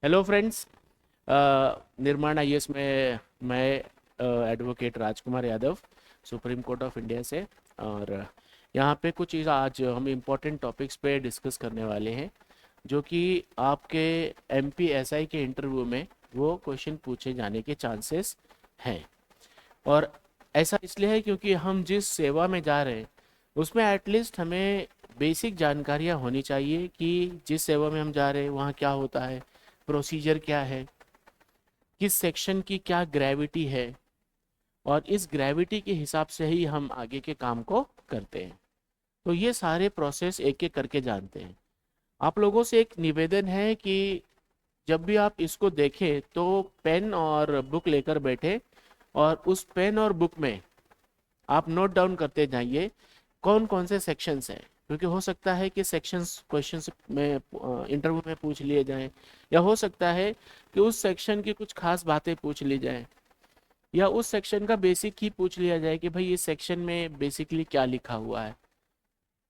Hello friends. निर्माण IAS में मैं advocate Rajkumar Yadav supreme court of India से। और यहाँ पे कुछ चीज़ आज हम इम्पोर्टेंट टॉपिक्स पे डिस्कस करने वाले हैं जो कि आपके एमपीएसआई के इंटरव्यू में वो क्वेश्चन पूछे जाने के चांसेस हैं। और ऐसा इसलिए है क्योंकि हम जिस सेवा में जा रहे हैं उसमें एटलीस्ट हमें बेसिक जानकारियाँ होनी चाहिए कि जिस सेवा में हम जा रहे हैं वहाँ क्या होता है, प्रोसीजर क्या है, किस सेक्शन की क्या ग्रेविटी है, और इस ग्रेविटी के हिसाब से ही हम आगे के काम को करते हैं। तो ये सारे प्रोसेस एक एक करके जानते हैं। आप लोगों से एक निवेदन है कि जब भी आप इसको देखें तो पेन और बुक लेकर बैठे और उस पेन और बुक में आप नोट डाउन करते जाइए कौन कौन से सेक्शंस हैं, क्योंकि हो सकता है कि सेक्शंस क्वेश्चंस में इंटरव्यू में पूछ लिए जाएं, या हो सकता है कि उस सेक्शन की कुछ खास बातें पूछ ली जाएं, या उस सेक्शन का बेसिक ही पूछ लिया जाए कि भाई इस सेक्शन में बेसिकली क्या लिखा हुआ है।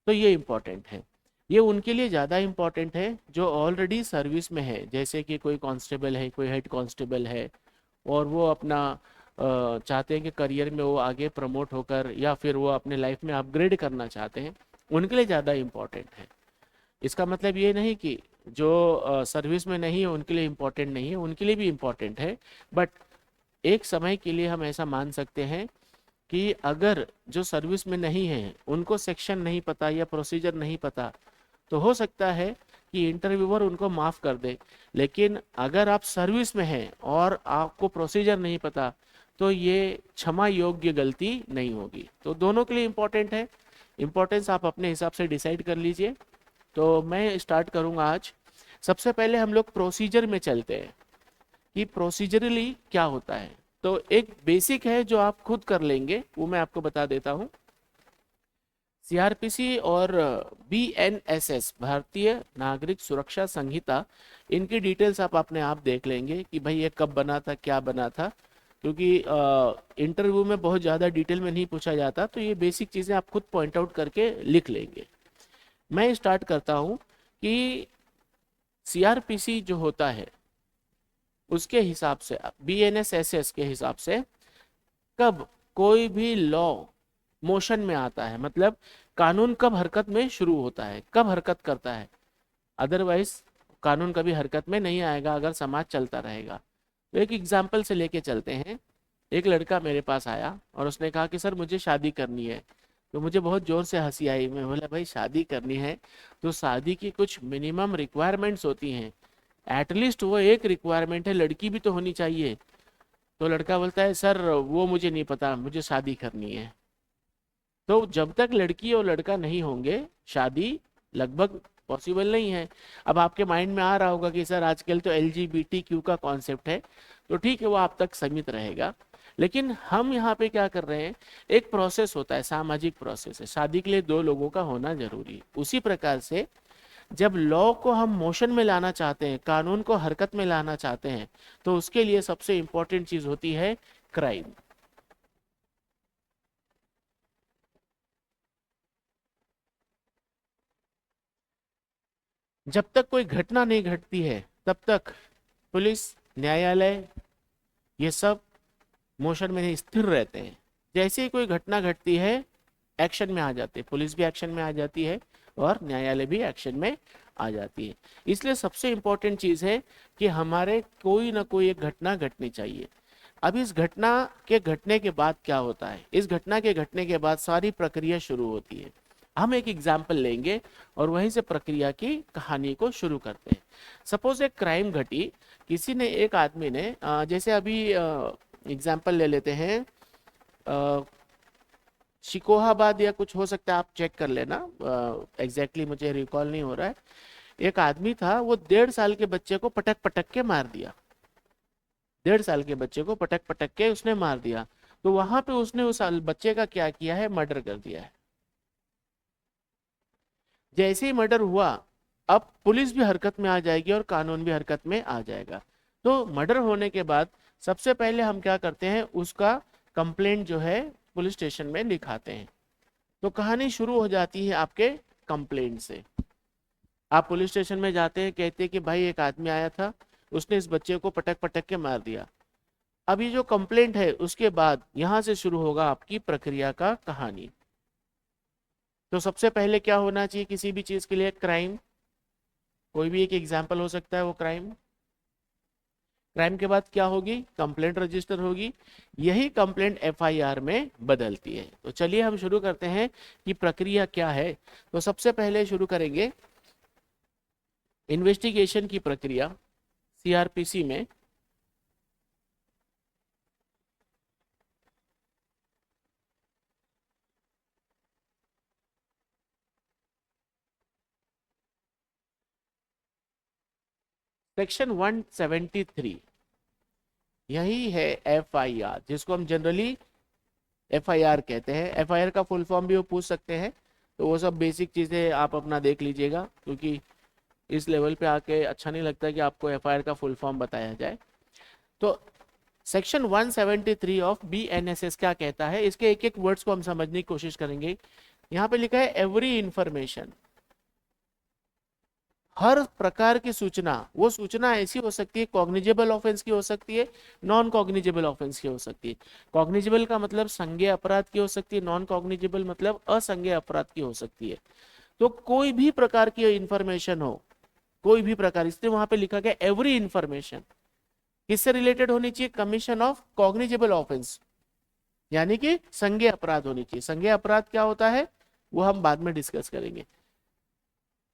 तो ये इम्पोर्टेंट है। ये उनके लिए ज़्यादा इम्पोर्टेंट है जो ऑलरेडी सर्विस में है, जैसे कि कोई कांस्टेबल है, कोई हेड कांस्टेबल है, और वो अपना चाहते हैं कि करियर में वो आगे प्रमोट होकर या फिर वो अपने लाइफ में अपग्रेड करना चाहते हैं। उनके लिए ज़्यादा इम्पोर्टेंट है। इसका मतलब ये नहीं कि जो सर्विस में नहीं है उनके लिए इम्पोर्टेंट नहीं है, उनके लिए भी इम्पोर्टेंट है। बट एक समय के लिए हम ऐसा मान सकते हैं कि अगर जो सर्विस में नहीं है उनको सेक्शन नहीं पता या प्रोसीजर नहीं पता, तो हो सकता है कि इंटरव्यूअर उनको माफ़ कर दे। लेकिन अगर आप सर्विस में हैं और आपको प्रोसीजर नहीं पता, तो ये क्षमा योग्य गलती नहीं होगी। तो दोनों के लिए इम्पोर्टेंट है। इम्पोर्टेंस आप अपने हिसाब से डिसाइड कर लीजिए। तो मैं स्टार्ट करूँगा आज। सबसे पहले हम लोग प्रोसीजर में चलते हैं कि प्रोसीजरली क्या होता है। तो एक बेसिक है जो आप खुद कर लेंगे, वो मैं आपको बता देता हूँ। सीआरपीसी और बीएनएसएस भारतीय नागरिक सुरक्षा संहिता, इनकी डिटेल्स आप अपने आप देख लेंगे कि भाई ये कब बना था, क्या बना था, क्योंकि इंटरव्यू में बहुत ज़्यादा डिटेल में नहीं पूछा जाता। तो ये बेसिक चीज़ें आप खुद पॉइंट आउट करके लिख लेंगे। मैं स्टार्ट करता हूँ कि सीआरपीसी जो होता है उसके हिसाब से, बीएनएसएसएस के हिसाब से, कब कोई भी लॉ मोशन में आता है, मतलब कानून कब हरकत में शुरू होता है, कब हरकत करता है। अदरवाइज कानून कभी हरकत में नहीं आएगा अगर समाज चलता रहेगा। तो एक एग्जाम्पल से लेके चलते हैं। एक लड़का मेरे पास आया और उसने कहा कि सर मुझे शादी करनी है। तो मुझे बहुत ज़ोर से हंसी आई। मैं बोला भाई शादी करनी है तो शादी की कुछ मिनिमम रिक्वायरमेंट्स होती हैं, एटलीस्ट वो एक रिक्वायरमेंट है, लड़की भी तो होनी चाहिए। तो लड़का बोलता है सर वो मुझे नहीं पता, मुझे शादी करनी है। तो जब तक लड़की और लड़का नहीं होंगे शादी लगभग पॉसिबल नहीं है। अब आपके माइंड में आ रहा होगा कि सर आजकल तो LGBTQ का कॉन्सेप्ट है, तो ठीक है वो आप तक सीमित रहेगा। लेकिन हम यहाँ पे क्या कर रहे हैं, एक प्रोसेस होता है, सामाजिक प्रोसेस है। शादी के लिए दो लोगों का होना जरूरी है। उसी प्रकार से जब लॉ को हम मोशन में लाना चाहते हैं, कानून को हरकत में लाना चाहते हैं, तो उसके लिए सबसे इंपॉर्टेंट चीज होती है क्राइम। जब तक कोई घटना नहीं घटती है तब तक पुलिस, न्यायालय, ये सब मोशन में नहीं, स्थिर रहते हैं। जैसे ही कोई घटना घटती है एक्शन में आ जाते हैं, पुलिस भी एक्शन में आ जाती है और न्यायालय भी एक्शन में आ जाती है। इसलिए सबसे इंपॉर्टेंट चीज है कि हमारे कोई ना कोई एक घटना घटनी चाहिए। अब इस घटना के घटने के बाद क्या होता है, इस घटना के घटने के बाद सारी प्रक्रिया शुरू होती है। हम एक एग्जाम्पल लेंगे और वहीं से प्रक्रिया की कहानी को शुरू करते हैं। सपोज एक क्राइम घटी, किसी ने, एक आदमी ने जैसे अभी एग्जाम्पल ले लेते हैं, शिकोहाबाद या कुछ हो सकता है, आप चेक कर लेना, एग्जैक्टली मुझे रिकॉल नहीं हो रहा है। एक आदमी था, वो 1.5 साल के बच्चे को पटक पटक के मार दिया। 1.5 साल के बच्चे को पटक पटक के उसने मार दिया। तो वहां पे उसने उस बच्चे का क्या किया है, मर्डर कर दिया है। जैसे ही मर्डर हुआ, अब पुलिस भी हरकत में आ जाएगी और कानून भी हरकत में आ जाएगा। तो मर्डर होने के बाद सबसे पहले हम क्या करते हैं, उसका कंप्लेंट जो है पुलिस स्टेशन में लिखाते हैं। तो कहानी शुरू हो जाती है आपके कंप्लेंट से। आप पुलिस स्टेशन में जाते हैं, कहते हैं कि भाई एक आदमी आया था, उसने इस बच्चे को पटक पटक के मार दिया। अब ये जो कंप्लेंट है उसके बाद यहां से शुरू होगा आपकी प्रक्रिया का कहानी। तो सबसे पहले क्या होना चाहिए किसी भी चीज के लिए? क्राइम, कोई भी एक एग्जाम्पल हो सकता है वो क्राइम। क्राइम के बाद क्या होगी? कंप्लेंट रजिस्टर होगी। यही कंप्लेंट एफआईआर में बदलती है। तो चलिए हम शुरू करते हैं कि प्रक्रिया क्या है। तो सबसे पहले शुरू करेंगे इन्वेस्टिगेशन की प्रक्रिया सीआरपीसी में। सेक्शन 173 यही है एफआईआर, जिसको हम जनरली एफआईआर कहते हैं। एफआईआर का फुल फॉर्म भी वो पूछ सकते हैं, तो वो सब बेसिक चीज़ें आप अपना देख लीजिएगा, क्योंकि इस लेवल पे आके अच्छा नहीं लगता कि आपको एफआईआर का फुल फॉर्म बताया जाए। तो सेक्शन 173 ऑफ बीएनएसएस क्या कहता है, इसके एक एक वर्ड्स को हम समझने की कोशिश करेंगे। यहाँ पे लिखा है एवरी इंफॉर्मेशन, हर प्रकार की सूचना। वो सूचना ऐसी हो सकती है कॉग्निजेबल ऑफेंस की हो सकती है, नॉन कॉग्निजेबल ऑफेंस की हो सकती है। कॉग्निजेबल का मतलब संज्ञेय अपराध की हो सकती है, नॉन कॉग्निजेबल मतलब असंज्ञेय अपराध की हो सकती है। तो कोई भी प्रकार की इंफॉर्मेशन हो, कोई भी प्रकार, इसलिए वहां पे लिखा गया एवरी इंफॉर्मेशन। किससे रिलेटेड होनी चाहिए? कमीशन ऑफ कॉग्निजेबल ऑफेंस, यानी कि संज्ञेय अपराध होनी चाहिए। संज्ञेय अपराध क्या होता है वो हम बाद में डिस्कस करेंगे।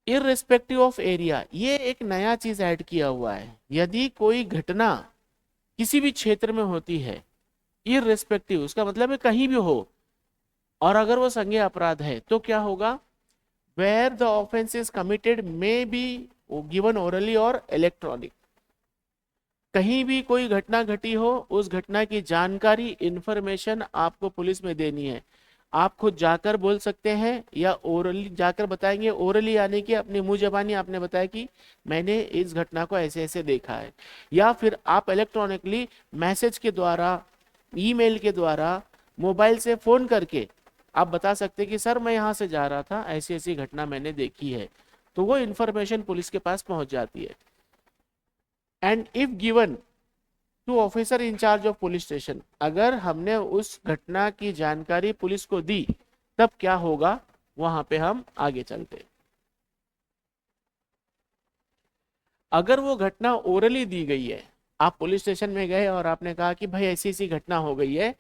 इररिस्पेक्टिव ऑफ एरिया, ये एक नया चीज ऐड किया हुआ है। यदि कोई घटना किसी भी क्षेत्र में होती है, इररिस्पेक्टिव उसका मतलब है कहीं भी हो, और अगर वो संज्ञेय अपराध है तो क्या होगा? Where the offence is committed may be given orally और इलेक्ट्रॉनिक। कहीं भी कोई घटना घटी हो, उस घटना की जानकारी इंफॉर्मेशन आपको पुलिस में देनी है। आप खुद जाकर बोल सकते हैं या ओरली जाकर बताएंगे। ओरली यानी कि अपनी मुंह जबानी आपने बताया कि मैंने इस घटना को ऐसे ऐसे देखा है, या फिर आप इलेक्ट्रॉनिकली मैसेज के द्वारा, ईमेल के द्वारा, मोबाइल से फोन करके आप बता सकते हैं कि सर मैं यहाँ से जा रहा था, ऐसी ऐसी घटना मैंने देखी है। तो वो इंफॉर्मेशन पुलिस के पास पहुंच जाती है। And if given to officer in charge of police station, अगर हमने उस घटना की जानकारी पुलिस को दी तब क्या होगा, वहां पे हम आगे चलते। अगर वो घटना ओरली दी गई है, आप पुलिस स्टेशन में गए और आपने कहा कि भाई ऐसी ऐसी घटना हो गई है,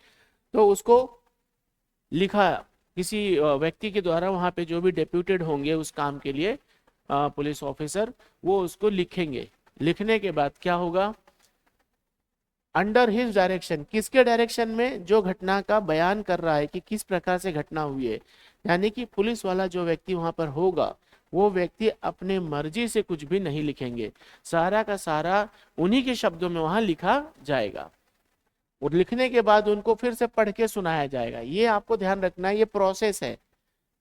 तो उसको लिखा किसी व्यक्ति के द्वारा, वहां पे जो भी डेप्यूटेड होंगे उस काम के लिए पुलिस ऑफिसर, वो उसको लिखेंगे। लिखने के बाद क्या होगा? अंडर हिज डायरेक्शन, किसके डायरेक्शन में? जो घटना का बयान कर रहा है कि किस प्रकार से घटना हुई है, यानी कि पुलिस वाला जो व्यक्ति वहां पर होगा, वो व्यक्ति अपने मर्जी से कुछ भी नहीं लिखेंगे। सारा का सारा उन्हीं के शब्दों में वहां लिखा जाएगा, और लिखने के बाद उनको फिर से पढ़ के सुनाया जाएगा। ये आपको ध्यान रखना है, ये प्रोसेस है।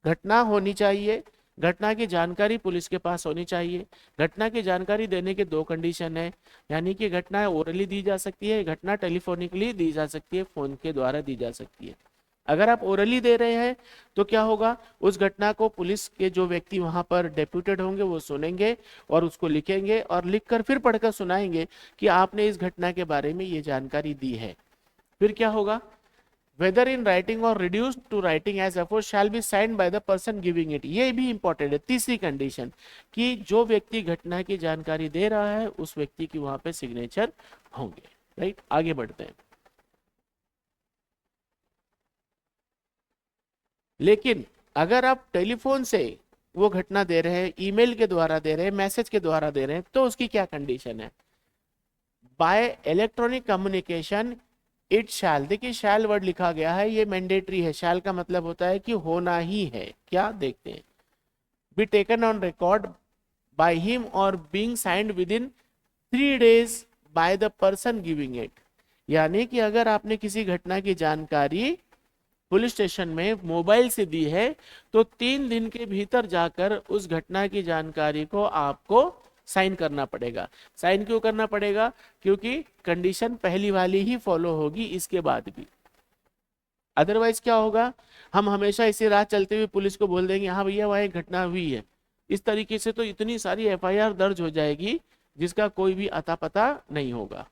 घटना होनी चाहिए, घटना की जानकारी पुलिस के पास होनी चाहिए। घटना की जानकारी देने के दो कंडीशन है, यानी कि घटना ओरली दी जा सकती है, घटना टेलीफोनिकली दी जा सकती है, फोन के द्वारा दी जा सकती है। अगर आप ओरली दे रहे हैं तो क्या होगा? उस घटना को पुलिस के जो व्यक्ति वहां पर डेप्यूटेड होंगे वो सुनेंगे और उसको लिखेंगे, और लिखकर फिर पढ़कर सुनाएंगे कि आपने इस घटना के बारे में ये जानकारी दी है। फिर क्या होगा? whether in writing or reduced to writing as aforesaid shall be signed by the person giving it। ये भी इंपॉर्टेंट है, तीसरी कंडीशन, कि जो व्यक्ति घटना की जानकारी दे रहा है उस व्यक्ति की वहां पे सिग्नेचर होंगे। राइट, आगे बढ़ते हैं। लेकिन अगर आप टेलीफोन से वो घटना दे रहे हैं, ईमेल के द्वारा दे रहे हैं, मैसेज के द्वारा दे रहे हैं, तो उसकी क्या कंडीशन है? Bye electronic communication it shall, देखिए शैल वर्ड लिखा गया है, ये मैंडेटरी है। शैल का मतलब होता है कि होना ही है। क्या देखते हैं? Be taken on record by him और being signed within 3 days by the person giving it. यानी कि अगर आपने किसी घटना की जानकारी पुलिस स्टेशन में मोबाइल से दी है, तो 3 दिन के भीतर जाकर उस घटना की जानकारी को आपको साइन करना पड़ेगा। साइन क्यों करना पड़ेगा? क्योंकि कंडीशन पहली वाली ही फॉलो होगी इसके बाद भी। अदरवाइज क्या होगा? हम हमेशा इसी राह चलते हुए पुलिस को बोल देंगे हाँ भैया वहां एक घटना हुई है, इस तरीके से तो इतनी सारी एफआईआर दर्ज हो जाएगी जिसका कोई भी अता पता नहीं होगा।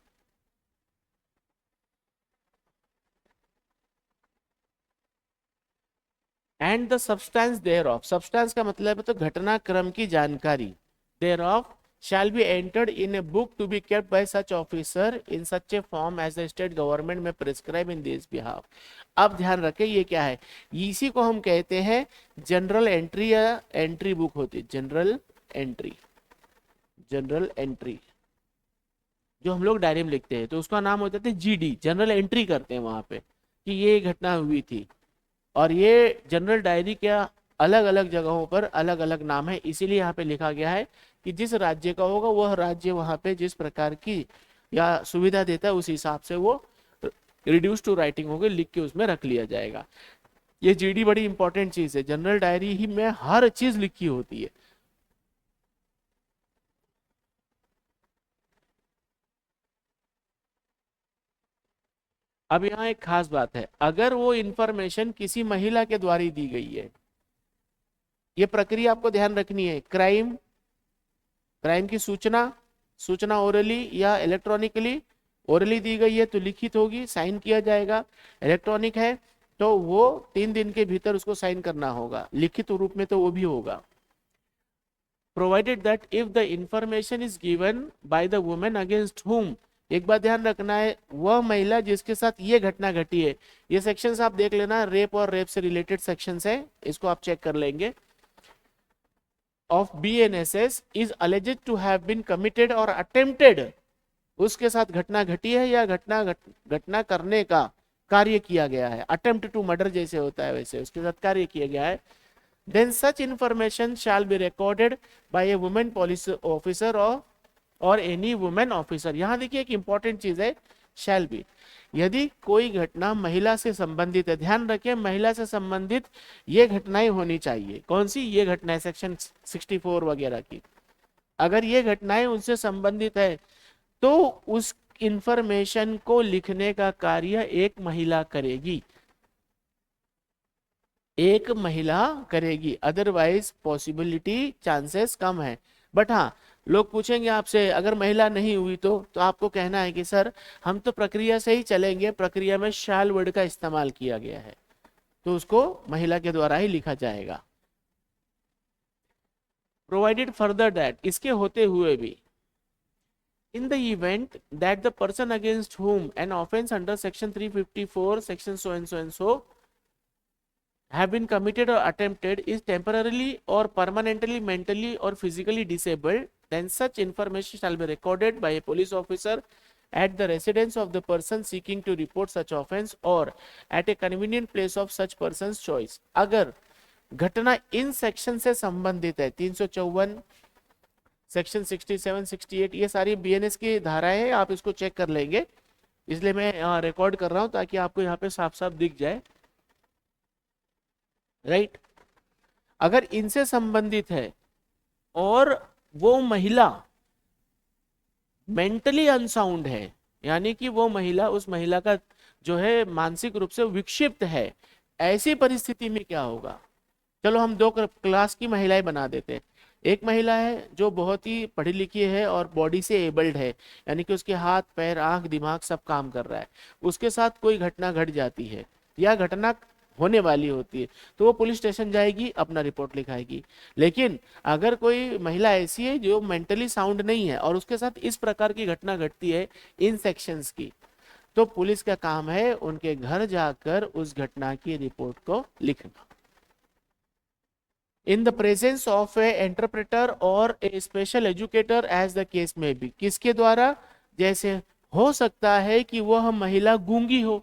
And the substance thereof, substance का मतलब है तो घटनाक्रम की जानकारी, thereof shall be entered in a book to be kept by such officer in such a form as the state government may prescribe in this behalf। अब ध्यान रखें ये क्या है, इसी को हम कहते हैं जनरल एंट्री या एंट्री बुक होती है, जनरल एंट्री। जनरल एंट्री जो हम लोग डायरी में लिखते हैं तो उसका नाम हो जाता है जीडी, जनरल एंट्री करते हैं वहां पे कि ये घटना हुई थी। और ये जनरल डायरी के अलग अलग जगहों पर अलग अलग नाम है, इसीलिए यहाँ पे लिखा गया है कि जिस राज्य का होगा वह राज्य वहाँ पे जिस प्रकार की या सुविधा देता है उस हिसाब से वो रिड्यूस टू राइटिंग होगी, लिख के उसमें रख लिया जाएगा। ये जीडी बड़ी इंपॉर्टेंट चीज है, जनरल डायरी ही में हर चीज लिखी होती है। अब यहाँ एक खास बात है, अगर वो इंफॉर्मेशन किसी महिला के द्वारा दी गई है, ये प्रक्रिया आपको ध्यान रखनी है। क्राइम, क्राइम की सूचना, सूचना ओरली या इलेक्ट्रॉनिकली, ओरली दी गई है तो लिखित होगी, साइन किया जाएगा। इलेक्ट्रॉनिक है तो वो 3 दिन के भीतर उसको साइन करना होगा, लिखित रूप में तो वो भी होगा। Provided that if the information is given by the women against whom, एक बात ध्यान रखना है, वह महिला जिसके साथ ये घटना घटी है, ये सेक्शंस आप देख लेना, रेप और रेप से रिलेटेड सेक्शंस है, इसको आप चेक कर लेंगे। Of BNSS is alleged to have been committed or attempted, उसके साथ घटना घटी है या घटना करने का कार्य किया गया है, अटेम्प्ट टू मर्डर जैसे होता है वैसे उसके साथ कार्य किया गया है, then such information shall be recorded by a woman police officer or any woman officer। यहाँ देखिए एक इंपॉर्टेंट चीज है shall be, यदि कोई घटना महिला से संबंधित है, ध्यान रखें महिला से संबंधित ये घटनाएं होनी चाहिए। कौन सी ये घटनाएं, सेक्शन 64 वगैरह की, अगर ये घटनाएं उनसे संबंधित है तो उस इंफॉर्मेशन को लिखने का कार्य एक महिला करेगी, एक महिला करेगी, अदरवाइज पॉसिबिलिटी चांसेस कम है। बट हाँ, लोग पूछेंगे आपसे अगर महिला नहीं हुई तो आपको कहना है कि सर हम तो प्रक्रिया से ही चलेंगे, प्रक्रिया में शाल वर्ड का इस्तेमाल किया गया है तो उसको महिला के द्वारा ही लिखा जाएगा। प्रोवाइडेड फर्दर दैट, इसके होते हुए भी, in the event that the person against whom an offense under section 354 section so and so have been committed or attempted is temporarily or permanently mentally or physically disabled, then such information shall be recorded by a police officer at the residence of the person seeking to report such offense or at a convenient place of such person's choice। अगर घटना in section से संबंधित है, 354 section 67 68, ये सारी BNS की धाराएं हैं, आप इसको चेक कर लेंगे, इसलिए मैं रिकॉर्ड कर रहा हूं ताकि आपको यहाँ पे साफ साफ दिख जाए। राइट, अगर इनसे संबंधित है और वो महिला मेंटली अनसाउंड है, यानी कि वो महिला, उस महिला का जो है मानसिक रूप से विक्षिप्त है, ऐसी परिस्थिति में क्या होगा। चलो हम दो क्लास की महिलाएं बना देते हैं। एक महिला है जो बहुत ही पढ़ी लिखी है और बॉडी से एबल्ड है, यानी कि उसके हाथ पैर आंख दिमाग सब काम कर रहा है, उसके साथ कोई घटना घट जाती है या घटना होने वाली होती है तो वो पुलिस स्टेशन जाएगी, अपना रिपोर्ट लिखाएगी। लेकिन अगर कोई महिला ऐसी है जो मेंटली साउंड नहीं है और उसके साथ इस प्रकार की घटना घटती है इन सेक्शंस की, तो पुलिस का काम है उनके घर जाकर उस घटना की रिपोर्ट को लिखना। In the presence of a interpreter और a special educator as the case में बी, किसके द्वारा, जैसे हो सकता है कि वह महिला गूंगी हो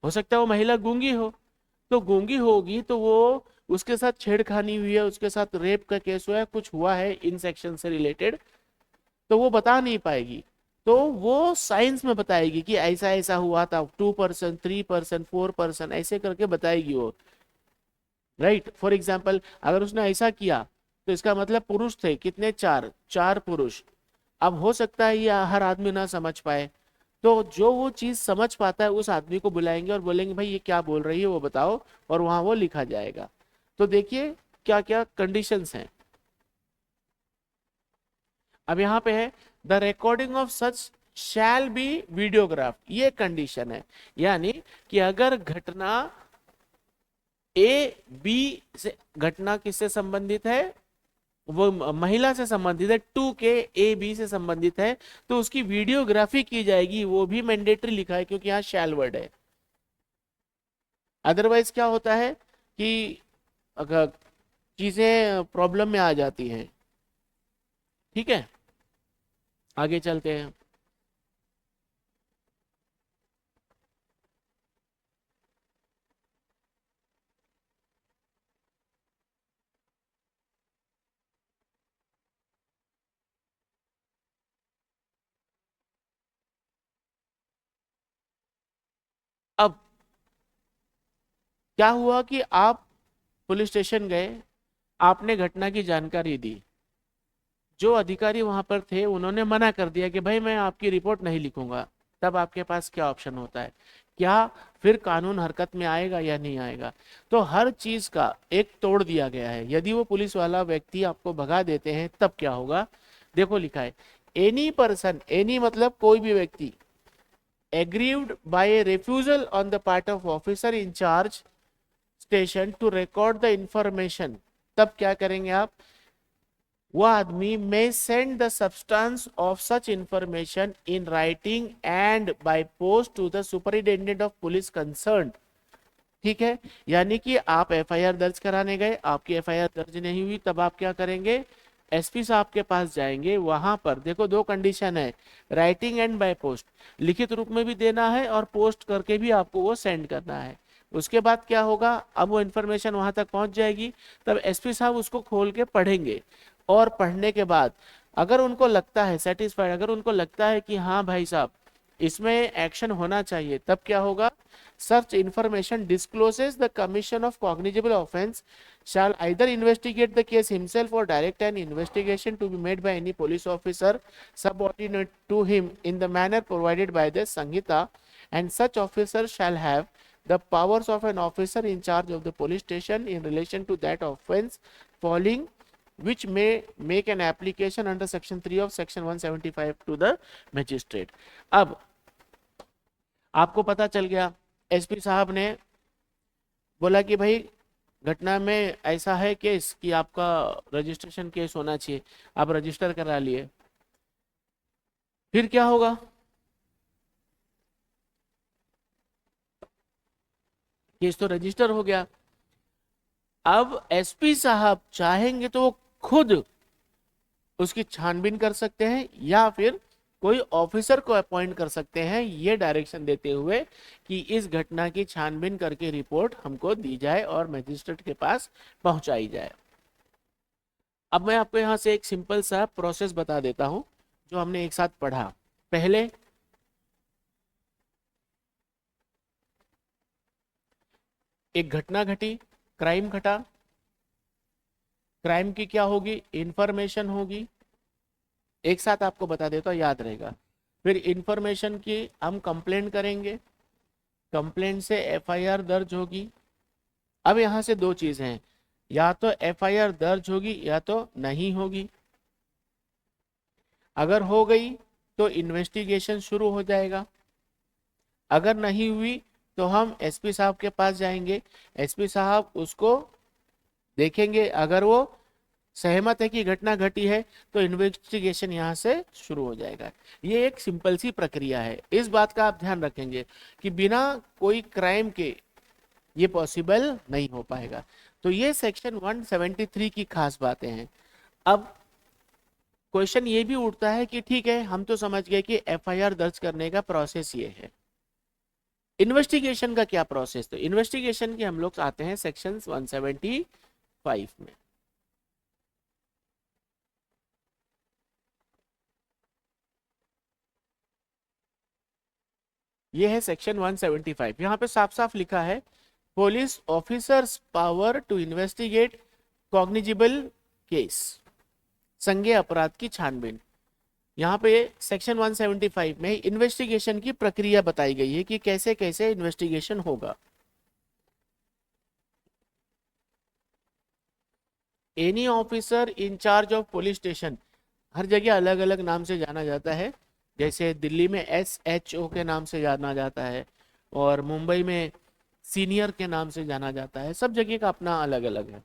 सकता है वो महिला गूंगी हो, तो गूंगी होगी तो वो उसके साथ छेड़खानी हुई है, उसके साथ रेप का केस हुआ है, कुछ हुआ है इन सेक्शन से रिलेटेड, तो वो बता नहीं पाएगी, तो वो साइंस में बताएगी कि ऐसा ऐसा हुआ था, 2% 3% 4% ऐसे करके बताएगी वो। राइट, फॉर एग्जाम्पल अगर उसने ऐसा किया तो इसका मतलब पुरुष थे कितने, चार पुरुष। अब हो सकता है ये हर आदमी ना समझ पाए, तो जो वो चीज समझ पाता है उस आदमी को बुलाएंगे और बोलेंगे भाई ये क्या बोल रही है वो बताओ, और वहां वो लिखा जाएगा। तो देखिए क्या क्या कंडीशंस हैं। अब यहाँ पे है the recording of such shall be videograph, ये कंडीशन है। यानी कि अगर घटना ए बी से, घटना किससे संबंधित है, वो महिला से संबंधित है, 2 के ए बी से संबंधित है, तो उसकी वीडियोग्राफी की जाएगी, वो भी मैंडेटरी लिखा है क्योंकि यहाँ शैल वर्ड है। अदरवाइज क्या होता है कि अगर चीजें प्रॉब्लम में आ जाती हैं। ठीक है, आगे चलते हैं। अब क्या हुआ कि आप पुलिस स्टेशन गए, आपने घटना की जानकारी दी, जो अधिकारी वहां पर थे उन्होंने मना कर दिया कि भाई मैं आपकी रिपोर्ट नहीं लिखूंगा। तब आपके पास क्या ऑप्शन होता है, क्या फिर कानून हरकत में आएगा या नहीं आएगा? तो हर चीज का एक तोड़ दिया गया है। यदि वो पुलिस वाला व्यक्ति आपको भगा देते हैं तब क्या होगा, देखो लिखा है एनी पर्सन, एनी मतलब कोई भी व्यक्ति, aggrieved by a refusal on the part of officer in charge station to record the information, तब क्या करेंगे आप, वह आदमी may send the substance of such information in writing and by post to the superintendent of police concerned। ठीक है, यानी कि आप एफआईआर दर्ज कराने गए, आपकी एफआईआर दर्ज नहीं हुई, तब आप क्या करेंगे, एसपी साहब के पास जाएंगे। वहां पर देखो दो कंडीशन है, राइटिंग एंड बाय पोस्ट, लिखित रूप में भी देना है और पोस्ट करके भी आपको वो सेंड करना है। उसके बाद क्या होगा, अब वो इन्फॉर्मेशन वहां तक पहुंच जाएगी, तब एसपी साहब उसको खोल के पढ़ेंगे, और पढ़ने के बाद अगर उनको लगता है सेटिस्फाइड, अगर उनको लगता है कि हाँ भाई साहब इसमें एक्शन होना चाहिए, तब क्या होगा, such information discloses the commission of cognizable offense shall either investigate the case himself or direct an investigation to be made by any police officer subordinate to him in the manner provided by the Sanhita, and such officer shall have the powers of an officer in charge of the police station in relation to that offense following, which may make an application under section 3 of section 175 to the magistrate। अब आपको पता चल गया, SP साहब ने बोला कि भाई घटना में ऐसा है केस कि आपका रजिस्ट्रेशन केस होना चाहिए, आप रजिस्टर करा लिए, फिर क्या होगा, केस तो रजिस्टर हो गया। अब एसपी साहब चाहेंगे तो वो खुद उसकी छानबीन कर सकते हैं या फिर कोई ऑफिसर को अपॉइंट कर सकते हैं, ये डायरेक्शन देते हुए कि इस घटना की छानबीन करके रिपोर्ट हमको दी जाए और मजिस्ट्रेट के पास पहुंचाई जाए। अब मैं आपको यहां से एक सिंपल सा प्रोसेस बता देता हूं जो हमने एक साथ पढ़ा। पहले एक घटना घटी, क्राइम घटा, क्राइम की क्या होगी, इंफॉर्मेशन होगी, एक साथ आपको बता देता हूं याद रहेगा। फिर इंफॉर्मेशन की हम कंप्लेंट करेंगे, कंप्लेंट से एफआईआर दर्ज होगी। अब यहां से दो चीजें हैं, या तो एफआईआर दर्ज होगी या तो नहीं होगी। अगर हो गई तो इन्वेस्टिगेशन शुरू हो जाएगा, अगर नहीं हुई तो हम एसपी साहब के पास जाएंगे, एसपी साहब उसको देखेंगे, अगर वो सहमत है कि घटना घटी है तो इन्वेस्टिगेशन यहाँ से शुरू हो जाएगा। ये एक सिंपल सी प्रक्रिया है, इस बात का आप ध्यान रखेंगे कि बिना कोई क्राइम के ये पॉसिबल नहीं हो पाएगा। तो ये सेक्शन 173 की खास बातें हैं। अब क्वेश्चन ये भी उठता है कि ठीक है हम तो समझ गए कि एफआईआर दर्ज करने का प्रोसेस ये है, इन्वेस्टिगेशन का क्या प्रोसेस, तो इन्वेस्टिगेशन के हम लोग आते हैं सेक्शन 175 में। ये है सेक्शन 175, यहाँ पे साफ साफ लिखा है police officers power to investigate cognizable case, संज्ञेय अपराध की छानबीन। यहाँ पे सेक्शन 175 में इन्वेस्टिगेशन की प्रक्रिया बताई गई है कि कैसे कैसे इन्वेस्टिगेशन होगा। Any officer in charge of police station, हर जगह अलग अलग नाम से जाना जाता है। जैसे दिल्ली में SHO के नाम से जाना जाता है, और मुंबई में सीनियर के नाम से जाना जाता है। सब जगह का अपना अलग अलग है।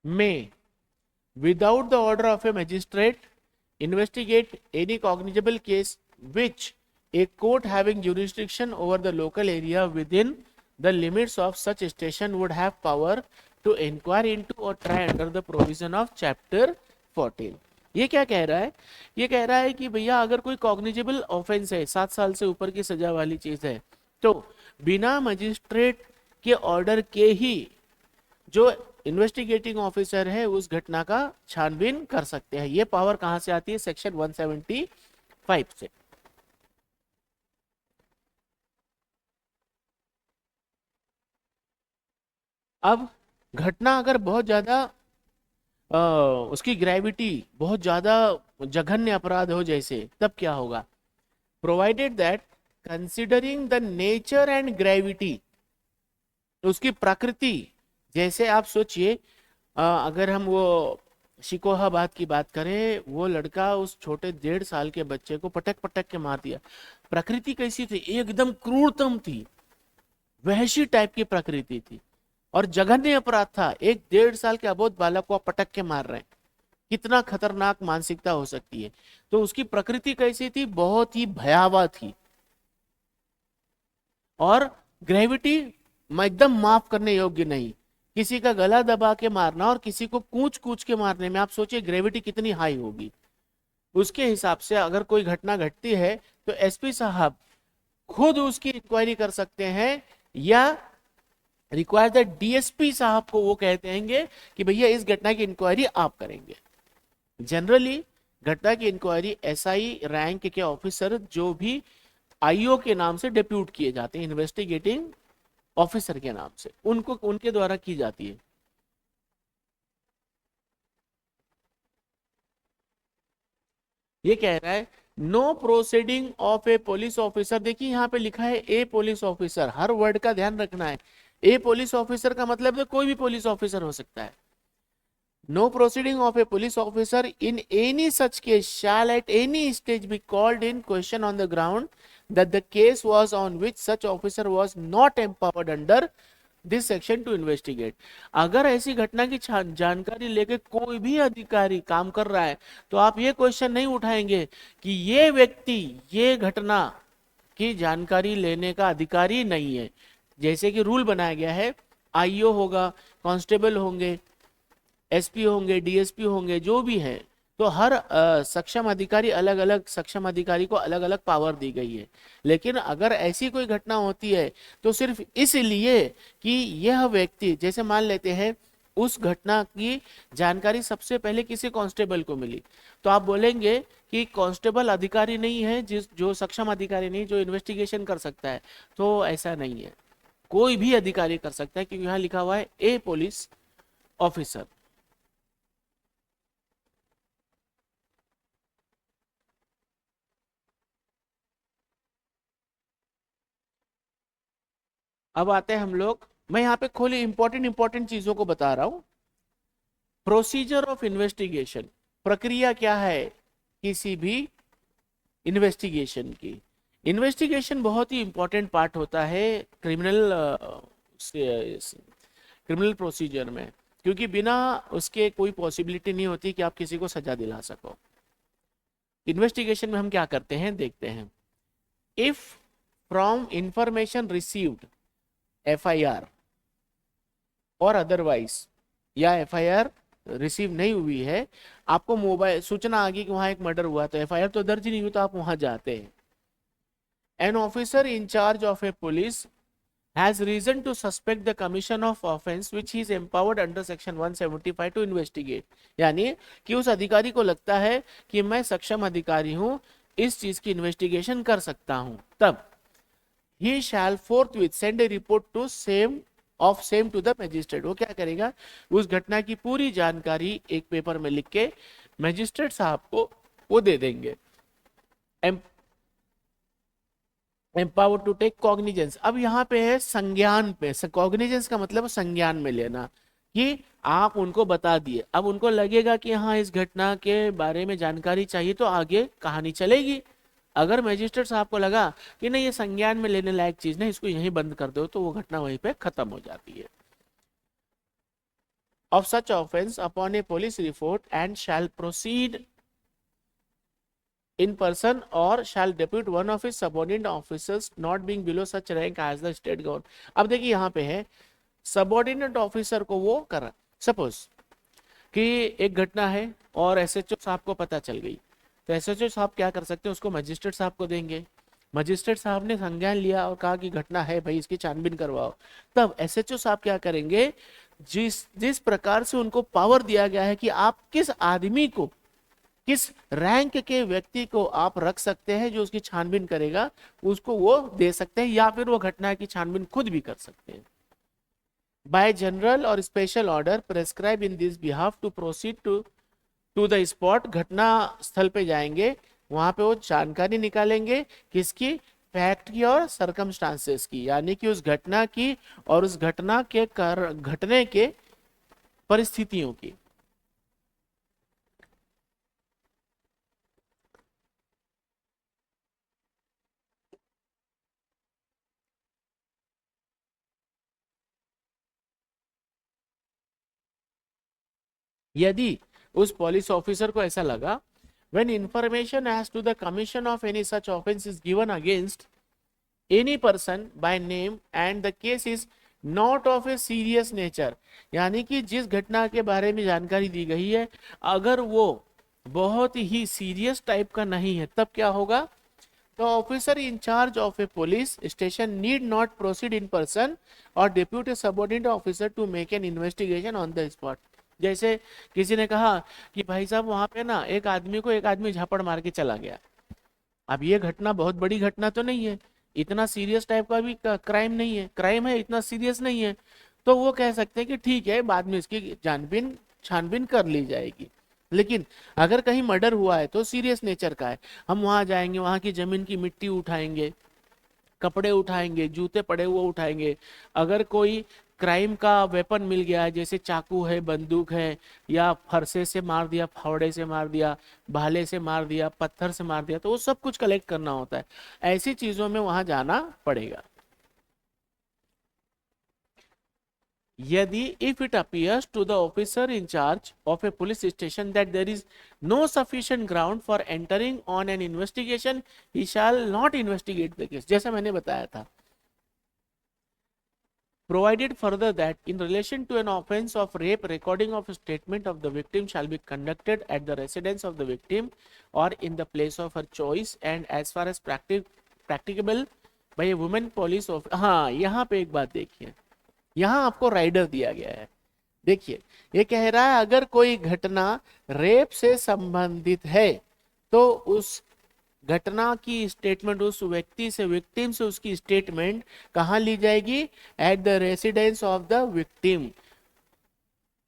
में without the order of a magistrate investigate any cognizable case which a court having jurisdiction over the local area within the limits of such station would have power to inquire into or try under the provision of chapter 14। ये क्या कह रहा है? ये कह रहा है कि भैया अगर कोई कॉग्निजेबल ऑफेंस है, 7 साल से ऊपर की सजा वाली चीज है, तो बिना मजिस्ट्रेट के ऑर्डर के ही जो इन्वेस्टिगेटिंग ऑफिसर है उस घटना का छानबीन कर सकते हैं। ये पावर कहां से आती है? सेक्शन 175 से। अब घटना अगर बहुत ज्यादा उसकी ग्रेविटी बहुत ज्यादा जघन्य अपराध हो जैसे, तब क्या होगा? Provided that considering the nature and gravity, उसकी प्रकृति, जैसे आप सोचिए अगर हम वो शिकोहाबाद की बात करें, वो लड़का उस छोटे 1.5 साल के बच्चे को पटक पटक के मार दिया। प्रकृति कैसी थी? एकदम क्रूरतम थी, वहशी टाइप की प्रकृति थी, और जघन्य अपराध था। एक 1.5 साल के अबोध बालक को आप पटक के मार रहे हैं, कितना खतरनाक मानसिकता हो सकती है। तो उसकी प्रकृति कैसी थी? बहुत ही भयावह थी। और ग्रेविटी एकदम माफ करने योग्य नहीं। किसी का गला दबा के मारना और किसी को कूच कूच के मारने में आप सोचिए ग्रेविटी कितनी हाई होगी। उसके हिसाब से अगर कोई घटना घटती है तो एसपी साहब खुद उसकी इंक्वायरी कर सकते हैं, या रिक्वायर दैट डीएसपी साहब को वो कहते हैं कि भैया इस घटना की इंक्वायरी आप करेंगे। जनरली घटना की इंक्वायरी एसआई रैंक के ऑफिसर जो भी आईओ के नाम से डिप्यूट किए जाते हैं, इन्वेस्टिगेटिंग ऑफिसर के नाम से, उनको उनके द्वारा की जाती है। ये कह रहा है no proceeding of a police officer. देखिए यहाँ पे लिखा है ए पुलिस ऑफिसर, हर वर्ड का ध्यान रखना है। ए पुलिस ऑफिसर का मतलब तो कोई भी पुलिस ऑफिसर हो सकता है। No proceeding of a police officer in any such case shall at any stage be called in question on the ground that the case was on which such officer was not empowered under this section to investigate। अगर ऐसी घटना की जानकारी लेके कोई भी अधिकारी काम कर रहा है तो आप ये क्वेश्चन नहीं उठाएंगे कि ये व्यक्ति ये घटना की जानकारी लेने का अधिकारी नहीं है। जैसे कि रूल बनाया गया है, आईओ होगा, कांस्टेबल होंगे, एसपी होंगे, डीएसपी होंगे, जो भी है, तो हर सक्षम अधिकारी अलग अलग सक्षम अधिकारी को अलग अलग पावर दी गई है। लेकिन अगर ऐसी कोई घटना होती है तो सिर्फ इसलिए कि यह व्यक्ति, जैसे मान लेते हैं उस घटना की जानकारी सबसे पहले किसी कांस्टेबल को मिली, तो आप बोलेंगे कि कांस्टेबल अधिकारी नहीं है, जो सक्षम अधिकारी नहीं जो इन्वेस्टिगेशन कर सकता है। तो ऐसा नहीं है, कोई भी अधिकारी कर सकता है, क्योंकि यहाँ लिखा हुआ है ए पुलिस ऑफिसर। अब आते हैं हम लोग, मैं यहाँ पे खोली इंपॉर्टेंट चीजों को बता रहा हूं। प्रोसीजर ऑफ इन्वेस्टिगेशन, प्रक्रिया क्या है किसी भी इन्वेस्टिगेशन की। इन्वेस्टिगेशन बहुत ही इंपॉर्टेंट पार्ट होता है क्रिमिनल प्रोसीजर में, क्योंकि बिना उसके कोई पॉसिबिलिटी नहीं होती कि आप किसी को सजा दिला सको। इन्वेस्टिगेशन में हम क्या करते हैं देखते हैं। If from information received FIR और अदरवाइज, या एफआईआर रिसीव नहीं हुई है, आपको मोबाइल सूचना आ गई कि वहां एक मर्डर हुआ, तो एफआईआर तो दर्ज नहीं हुई, तो आप वहां जाते हैं। An officer in charge of a police has reason to suspect the commission of offense which he is empowered under section 175 to investigate। यानी कि उस अधिकारी को लगता है कि मैं सक्षम अधिकारी हूं, इस चीज की इन्वेस्टिगेशन कर सकता हूं, तब he shall forthwith send a report to same to the magistrate। वो क्या करेगा? उस घटना की पूरी जानकारी एक पेपर में लिख के मैजिस्ट्रेट साहब को वो दे देंगे। Empower to take cognizance. अब यहाँ पे है संज्ञान पे, कॉग्निजेंस का मतलब संज्ञान में लेना। कि आप उनको बता दिए। अब उनको लगेगा कि हाँ इस घटना के बारे में जानकारी चाहिए, तो आगे कहानी चलेगी। अगर मजिस्ट्रेट साहब को लगा कि नहीं ये संज्ञान में लेने लायक चीज नहीं, इसको यहीं बंद कर दो, तो वो घटना वहीं पे खत्म हो जाती है। Of such offence upon A police report and shall proceed in person or shall depute one of his subordinate officers not being below such rank as the state government। अब देखिए यहाँ पे है सबॉर्डिनेट ऑफिसर को वो कर, suppose कि एक घटना है और एसएचओ साहब को पता चल गई, तो एसएचओ साहब क्या कर सकते हैं, उसको मजिस्ट्रेट साहब को देंगे। मजिस्ट्रेट साहब ने संज्ञान लिया और कहा कि घटना है भाई, इसकी छानबीन करवाओ। तब एसएचओ साहब क्या करेंगे, जिस जिस प्रकार से उनको पावर दिया गया है कि आप किस आदमी को, किस रैंक के व्यक्ति को आप रख सकते हैं जो उसकी छानबीन करेगा, उसको वो दे सकते हैं, या फिर वो घटना की छानबीन खुद भी कर सकते हैं। बाय जनरल और special order prescribe in this behalf to proceed to the spot, घटना स्थल पे जाएंगे, वहां पे वो जानकारी निकालेंगे किसकी, फैक्ट की और सरकमस्टांसेस की, यानी कि उस घटना की और उस घटना के घटने के परिस्थितियों की। यदि उस पुलिस ऑफिसर को ऐसा लगा, when information as to the commission of any such offense is given against any person by name and the case is not of a serious nature, यानी कि जिस घटना के बारे में जानकारी दी गई है अगर वो बहुत ही सीरियस टाइप का नहीं है, तब क्या होगा, The officer in charge of a police station need not proceed in person or depute a subordinate officer to make an investigation on the spot। जैसे किसी ने कहा कि भाई साहब वहां पे ना एक आदमी को एक आदमी झापड़ मार के चला गया। अब ये घटना बहुत बड़ी घटना तो नहीं है, इतना सीरियस टाइप का भी क्राइम नहीं है, क्राइम है इतना सीरियस नहीं है, तो वो कह सकते हैं कि ठीक है बाद में इसकी जानबीन छानबीन कर ली जाएगी। लेकिन अगर कहीं मर्डर हुआ है तो सीरियस नेचर का है, हम वहां जाएंगे, वहां की जमीन की मिट्टी उठाएंगे, कपड़े उठाएंगे, जूते पड़े हुए उठाएंगे। अगर कोई क्राइम का वेपन मिल गया है, जैसे चाकू है, बंदूक है, या फरसे से मार दिया, फावड़े से मार दिया, भाले से मार दिया, पत्थर से मार दिया, तो वो सब कुछ कलेक्ट करना होता है। ऐसी चीजों में वहां जाना पड़ेगा। यदि if it appears to the officer in charge of a police station that there is no sufficient ground for entering on an investigation, he shall not investigate the case। जैसा मैंने बताया था, provided further that in relation to an offense of rape, recording of a statement of the victim shall be conducted at the residence of the victim or in the place of her choice and as far as practicable by a woman police of। हाँ यहाँ पे एक बात देखिए, यहाँ आपको rider दिया गया है। देखिए ये कह रहा है अगर कोई घटना रेप से संबंधित है तो उस घटना की स्टेटमेंट, उस व्यक्ति से, विक्टिम से उसकी स्टेटमेंट कहाँ ली जाएगी, at the residence of the victim,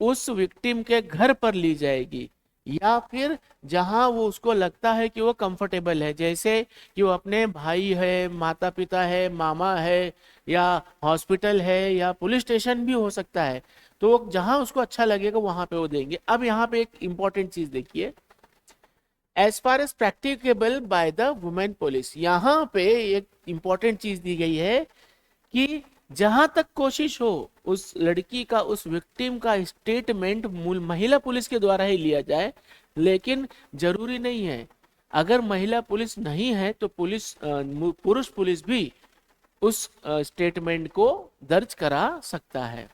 उस विक्टिम के घर पर ली जाएगी, या फिर जहां वो उसको लगता है कि वो कंफर्टेबल है, जैसे कि वो अपने भाई है, माता पिता है, मामा है, या हॉस्पिटल है, या पुलिस स्टेशन भी हो सकता है, तो जहां उसको अच्छा लगेगा वहां पे वो देंगे। अब यहाँ पे एक इंपॉर्टेंट चीज देखिए, as far as practicable by the women police, यहाँ पे एक इंपॉर्टेंट चीज दी गई है कि जहां तक कोशिश हो उस लड़की का, उस विक्टिम का स्टेटमेंट महिला पुलिस के द्वारा ही लिया जाए, लेकिन जरूरी नहीं है। अगर महिला पुलिस नहीं है तो पुरुष पुलिस भी उस स्टेटमेंट को दर्ज करा सकता है।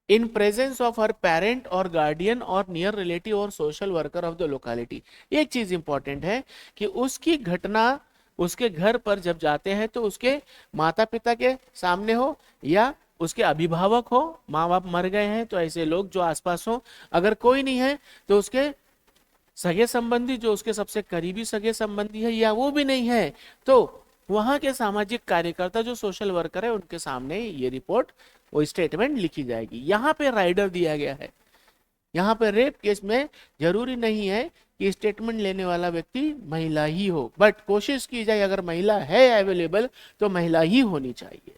In presence of her parent और गार्डियन और नियर रिलेटिव और social worker of the locality. एक चीज इंपॉर्टेंट है कि उसकी घटना उसके घर पर जब जाते हैं तो उसके माता पिता के सामने हो, या उसके अभिभावक हो, माँ बाप मर गए हैं तो ऐसे लोग जो आसपास हो, अगर कोई नहीं है तो उसके सगे संबंधी, जो उसके सबसे करीबी सगे संबंधी है, या वो भी नहीं है तो वहां के सामाजिक कार्यकर्ता जो सोशल वर्कर है उनके सामने ये रिपोर्ट, वो स्टेटमेंट लिखी जाएगी। यहाँ पे राइडर दिया गया है, यहाँ पे रेप केस में जरूरी नहीं है कि स्टेटमेंट लेने वाला व्यक्ति महिला ही हो, बट कोशिश की जाए अगर महिला है अवेलेबल तो महिला ही होनी चाहिए।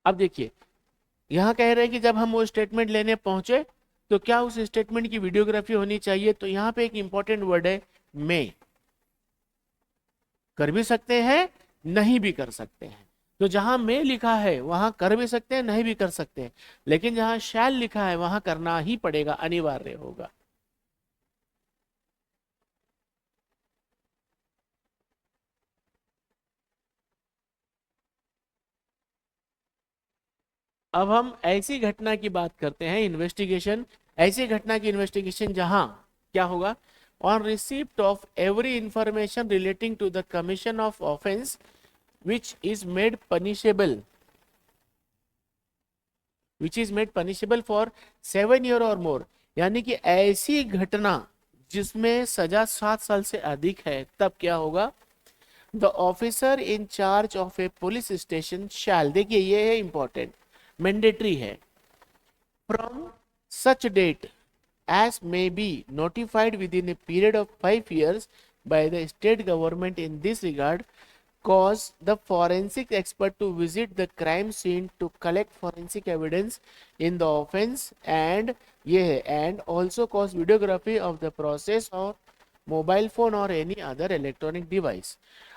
अब देखिए, यहाँ कह रहे हैं कि जब हम वो स्टेटमेंट लेने पहुंचे तो क्या उस स्टेटमेंट की वीडियोग्राफी होनी चाहिए, तो यहाँ पे एक इंपॉर्टेंट वर्ड है मे। कर भी सकते हैं, नहीं भी कर सकते हैं। तो जहां में लिखा है वहां कर भी सकते हैं, नहीं भी कर सकते हैं, लेकिन जहां शैल लिखा है वहां करना ही पड़ेगा, अनिवार्य होगा। अब हम ऐसी घटना की बात करते हैं, इन्वेस्टिगेशन। ऐसी घटना की इन्वेस्टिगेशन जहां क्या होगा, on receipt of every information relating to the commission of offence which is made punishable, which is made punishable for 7 year और मोर। यानी कि ऐसी घटना जिसमें सजा 7 साल से अधिक है, तब क्या होगा, the officer in charge of a police station shall, देखिए ये है इंपॉर्टेंट, मैंडेटरी है, from such date as may be notified within a period of 5 years by the state government in this regard, cause the forensic expert to visit the crime scene to collect forensic evidence in the offense, and ये है and also cause videography of the process or mobile phone और any other electronic device.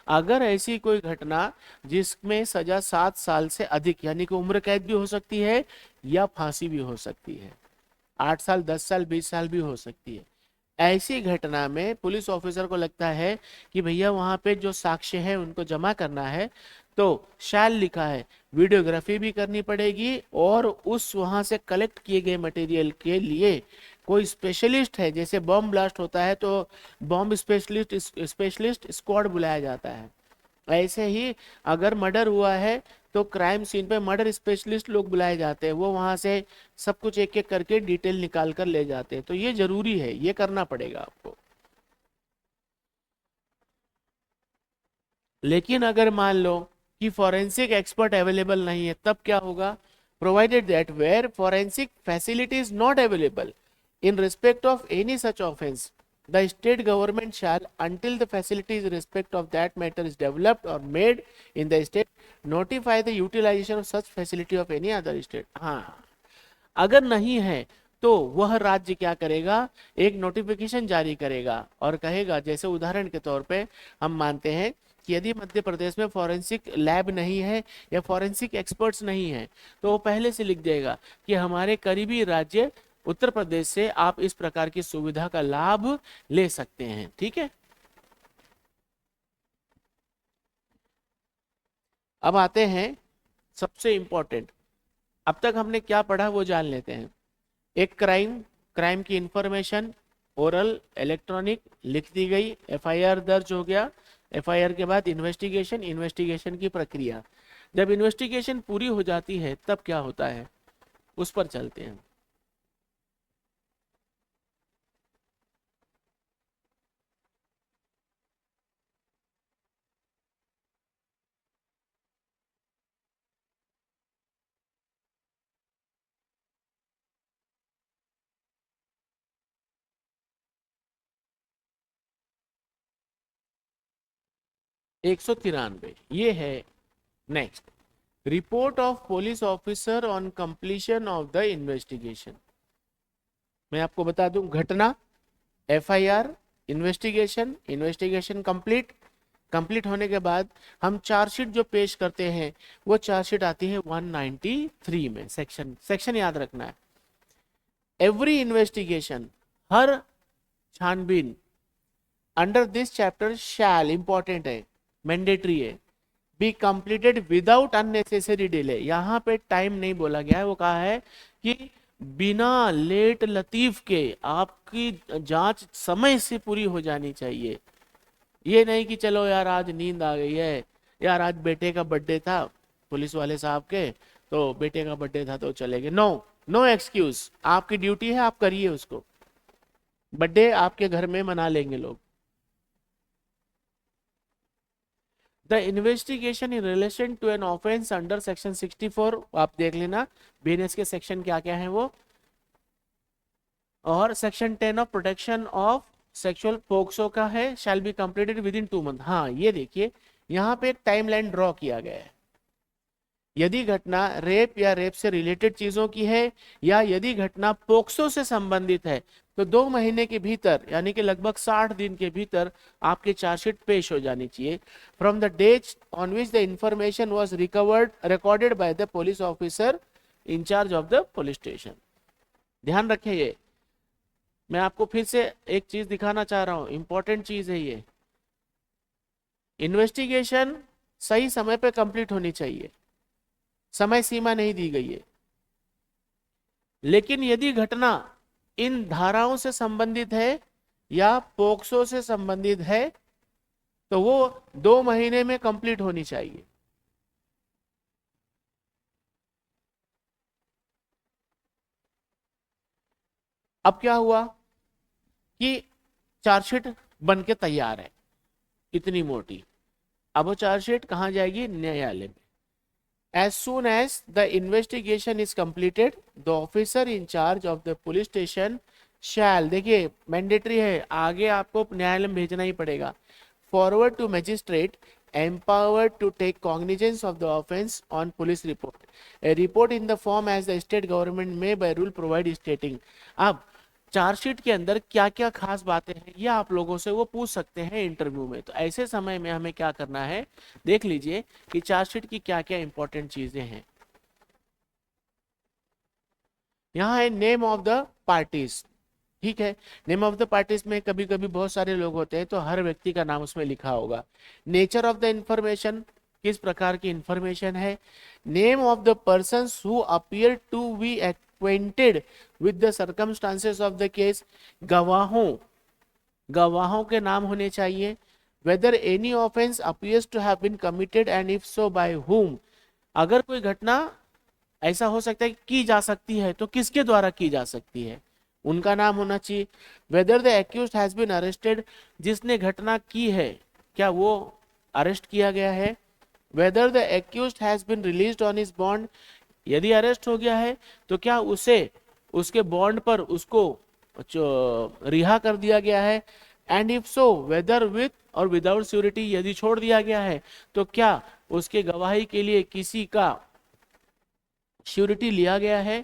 अगर ऐसी कोई घटना जिसमें सजा 7 साल से अधिक, यानी कि उम्र कैद भी हो सकती है या फांसी भी हो सकती है, 8 साल, 10 साल, 20 साल भी हो सकती है, ऐसी घटना में पुलिस ऑफिसर को लगता है कि भैया वहां पे जो साक्ष्य है उनको जमा करना है, तो शैल लिखा है, वीडियोग्राफी भी करनी पड़ेगी और उस वहां से कलेक्ट किए गए मटेरियल के लिए कोई स्पेशलिस्ट है, जैसे बॉम्ब ब्लास्ट होता है तो बॉम्ब स्पेशलिस्ट स्क्वाड बुलाया जाता है, ऐसे ही अगर मर्डर हुआ है तो क्राइम सीन पे मर्डर स्पेशलिस्ट लोग बुलाए जाते हैं, वो वहां से सब कुछ एक एक करके डिटेल निकाल कर ले जाते हैं। तो ये जरूरी है, ये करना पड़ेगा आपको। लेकिन अगर मान लो कि फॉरेंसिक एक्सपर्ट अवेलेबल नहीं है, तब क्या होगा, provided that where forensic facility is not available in respect of any such offense, the state government shall, until the facilities in respect of that matter is developed or made in the state, notify the utilization of such facility of any other state। हाँ, अगर नहीं है तो वह राज्य क्या करेगा, एक नोटिफिकेशन जारी करेगा और कहेगा, जैसे उदाहरण के तौर पे हम मानते हैं कि यदि मध्य प्रदेश में फॉरेंसिक लैब नहीं है या फॉरेंसिक एक्सपर्ट्स नहीं है, तो वो पहले से लिख देगा कि हमारे करीबी राज्य उत्तर प्रदेश से आप इस प्रकार की सुविधा का लाभ ले सकते हैं। ठीक है, अब आते हैं सबसे इंपॉर्टेंट, अब तक हमने क्या पढ़ा वो जान लेते हैं। एक क्राइम, क्राइम की इंफॉर्मेशन ओरल इलेक्ट्रॉनिक लिख दी गई, एफआईआर दर्ज हो गया, एफआईआर के बाद इन्वेस्टिगेशन, इन्वेस्टिगेशन की प्रक्रिया, जब इन्वेस्टिगेशन पूरी हो जाती है तब क्या होता है, उस पर चलते हैं। 193 ये है। Next, report of police officer on completion of the investigation. मैं आपको बता दूं, घटना, FIR, investigation, investigation complete, complete होने के बाद हम चार्जशीट जो पेश करते हैं वो चार्जशीट आती है 193 में। सेक्शन, सेक्शन याद रखना है, एवरी इन्वेस्टिगेशन, हर छानबीन under this chapter shall, important है, मैंडेटरी है, be completed without unnecessary delay. यहां पे टाइम नहीं बोला गया है, वो कहा है कि बिना लेट लतीफ के आपकी जांच समय से पूरी हो जानी चाहिए। ये नहीं कि चलो यार आज नींद आ गई है, यार आज बेटे का बर्थडे था पुलिस वाले साहब के, तो बेटे का बर्थडे था तो चले गए। नो, नो एक्सक्यूज, आपकी ड्यूटी है, आप करिए उसको, बर्थडे आपके घर में मना लेंगे लोग। The investigation in relation to an offence under section 64, आप देख लेना बीएनएस के सेक्शन क्या क्या है वो, और section 10 of protection of sexual POCSO का है, shall be completed with in 2 month. हाँ, ये देखिए यहाँ पे एक टाइमलाइन ड्रॉ किया गया है, यदि घटना रेप या रेप से रिलेटेड चीजों की है, या यदि घटना पोक्सो से संबंधित है, तो 2 महीने के भीतर यानी कि लगभग 60 दिन के भीतर आपकी चार्जशीट पेश हो जानी चाहिए from the date on which the information was recovered recorded by the police officer in charge of the police station. ध्यान रखें, ये मैं आपको फिर से एक चीज दिखाना चाह रहा हूं, इंपॉर्टेंट चीज है ये। इन्वेस्टिगेशन सही समय पे कंप्लीट होनी चाहिए, समय सीमा नहीं दी गई है। लेकिन यदि घटना इन धाराओं से संबंधित है या पोक्सो से संबंधित है, तो वो 2 महीने में कंप्लीट होनी चाहिए। अब क्या हुआ कि चार्जशीट बन के तैयार है, इतनी मोटी। अब वो चार्जशीट कहां जाएगी? न्यायालय में। As soon as the investigation is completed, the officer in charge of the police station shall, देखिए मैंडेटरी है, आगे आपको न्यायालय में भेजना ही पड़ेगा, forward to magistrate empowered to take cognizance of the offence on police report, a report in the form as the state government may by rule provide stating। अब chargesheet के अंदर क्या क्या खास बातें हैं ये आप लोगों से वो पूछ सकते हैं इंटरव्यू में। तो ऐसे समय में हमें क्या करना है, देख लीजिए कि चार्जशीट की क्या क्या इंपॉर्टेंट चीजें हैं। यहाँ है नेम ऑफ द पार्टीज, ठीक है। नेम ऑफ द पार्टीज में कभी कभी बहुत सारे लोग होते हैं, तो हर व्यक्ति का नाम उसमें लिखा होगा। नेचर ऑफ द इंफॉर्मेशन, किस प्रकार की इंफॉर्मेशन है। Name of the person who appear to be acquainted with the circumstances of the case, गवाहों, गवाहों के नाम होने चाहिए। Whether any offence appears to have been committed and if so by whom, अगर कोई घटना ऐसा हो सकता है कि की जा सकती है तो किसके द्वारा की जा सकती है, उनका नाम होना चाहिए। Whether the accused has been arrested, जिसने घटना की है क्या वो अरेस्ट किया गया है। Whether the accused has been released on his bond, यदि अरेस्ट हो गया है तो क्या उसे उसके बॉन्ड पर उसको रिहा कर दिया गया है। And if so whether with और विदाउट सिक्योरिटी, यदि छोड़ दिया गया है तो क्या उसके गवाही के लिए किसी का श्योरिटी लिया गया है।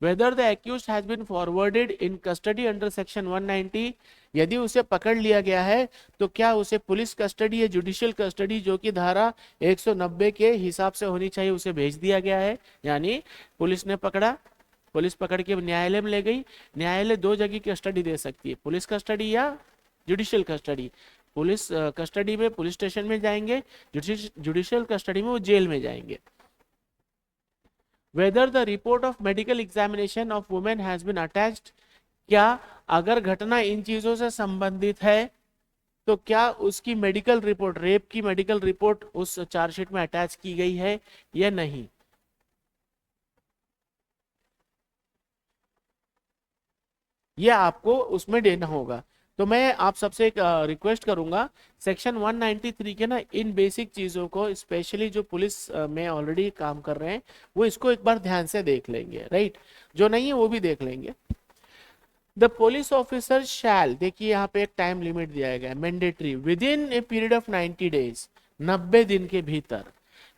Whether the accused has been forwarded in custody under section 190, यदि उसे पकड़ लिया गया है तो क्या उसे पुलिस कस्टडी या जुडिशियल कस्टडी, जो कि धारा 190 के हिसाब से होनी चाहिए, उसे भेज दिया गया है। यानी पुलिस ने पकड़ा, पुलिस पकड़ के न्यायालय में ले गई। न्यायालय दो जगह की कस्टडी दे सकती है, पुलिस कस्टडी या जुडिशियल कस्टडी। पुलिस कस्टडी में पुलिस स्टेशन में जाएंगे, जुडिशियल कस्टडी में वो जेल में जाएंगे। Whether the report of medical examination of women has been attached, क्या अगर घटना इन चीजों से संबंधित है तो क्या उसकी मेडिकल रिपोर्ट, रेप की मेडिकल रिपोर्ट उस चार्जशीट में अटैच की गई है या नहीं। ये आपको उसमें देना होगा। तो मैं आप सबसे एक रिक्वेस्ट करूंगा, सेक्शन 193 के ना इन बेसिक चीजों को, स्पेशली जो पुलिस में ऑलरेडी काम कर रहे हैं वो इसको एक बार ध्यान से देख लेंगे, राइट। जो नहीं है वो भी देख लेंगे। द पुलिस ऑफिसर शैल, देखिए यहाँ पे एक टाइम लिमिट दिया गया है, mandatory, within a period of 90 days, 90 दिन के भीतर,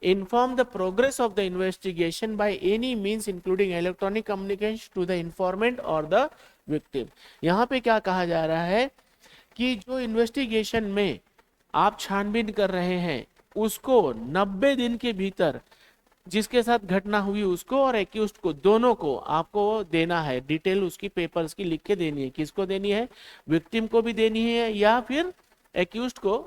inform the progress of the investigation by any means including electronic communication to the informant और द विक्टिम। यहाँ पे क्या कहा जा रहा है कि जो इन्वेस्टिगेशन में आप छानबीन कर रहे हैं उसको 90 दिन के भीतर जिसके साथ घटना हुई उसको और एक्यूज्ड को, दोनों को आपको देना है डिटेल, उसकी पेपर्स की लिख के देनी है। किसको देनी है? विक्टिम को भी देनी है या फिर एक्यूज्ड को,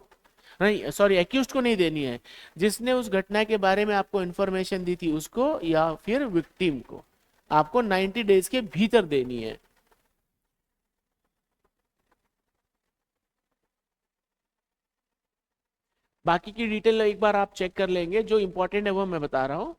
नहीं सॉरी एक्यूज्ड को नहीं देनी है, जिसने उस घटना के बारे में आपको इंफॉर्मेशन दी थी उसको या फिर विक्टिम को, आपको 90 डेज के भीतर देनी है। बाकी की डिटेल एक बार आप चेक कर लेंगे, जो इंपॉर्टेंट है वो मैं बता रहा हूँ।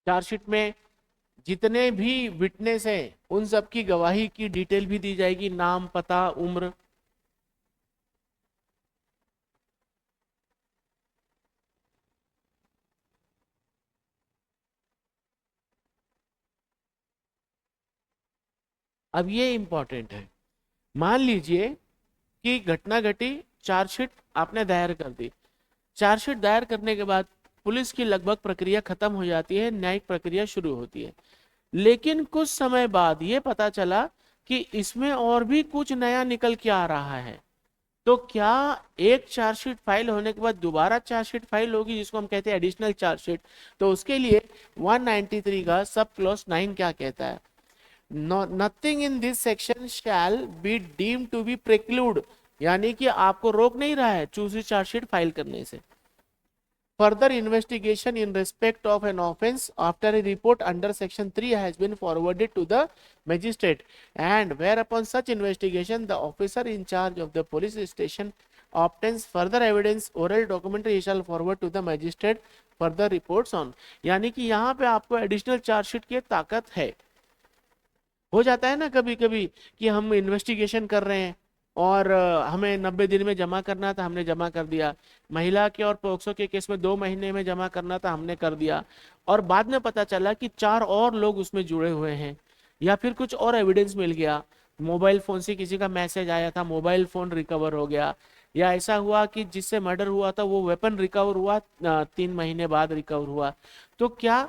चार्जशीट में जितने भी विटनेस हैं उन सब की गवाही की डिटेल भी दी जाएगी, नाम, पता, उम्र। अब ये इंपॉर्टेंट है। मान लीजिए कि घटना घटी, चार्जशीट आपने दायर कर दी। चार्जशीट दायर करने के बाद पुलिस की लगभग प्रक्रिया खत्म हो जाती है, न्यायिक प्रक्रिया शुरू होती है। लेकिन कुछ समय बाद ये पता चला कि इसमें और भी कुछ नया निकल के आ रहा है। तो क्या एक चार्जशीट फाइल होने के बाद दोबारा चार्जशीट फाइल होगी, जिसको हम कहते हैं एडिशनल चार्जशीट? तो उसके लिए 193 का सब क्लॉज 9 क्या कहता है? Nothing in this section shall be deemed to be precluded, यानी कि आपको रोक नहीं रहा है दूसरी चार्जशीट फाइल करने से। Further investigation in respect of an offence after a report under section 3 has been forwarded to the magistrate, and whereupon such investigation the officer in charge of the police station obtains further evidence oral documentary he shall forward to the magistrate further reports on। यानी कि यहाँ पे आपको additional chargesheet की ताकत है। हो जाता है ना कभी कभी कि हम इन्वेस्टिगेशन कर रहे हैं और हमें 90 दिन में जमा करना था, हमने जमा कर दिया। महिला के और पोक्सो के केस में 2 महीने में जमा करना था, हमने कर दिया। और बाद में पता चला कि 4 और लोग उसमें जुड़े हुए हैं, या फिर कुछ और एविडेंस मिल गया। मोबाइल फोन से किसी का मैसेज आया था, मोबाइल फोन रिकवर हो गया। या ऐसा हुआ कि जिससे मर्डर हुआ था वो वेपन रिकवर हुआ, 3 महीने बाद रिकवर हुआ। तो क्या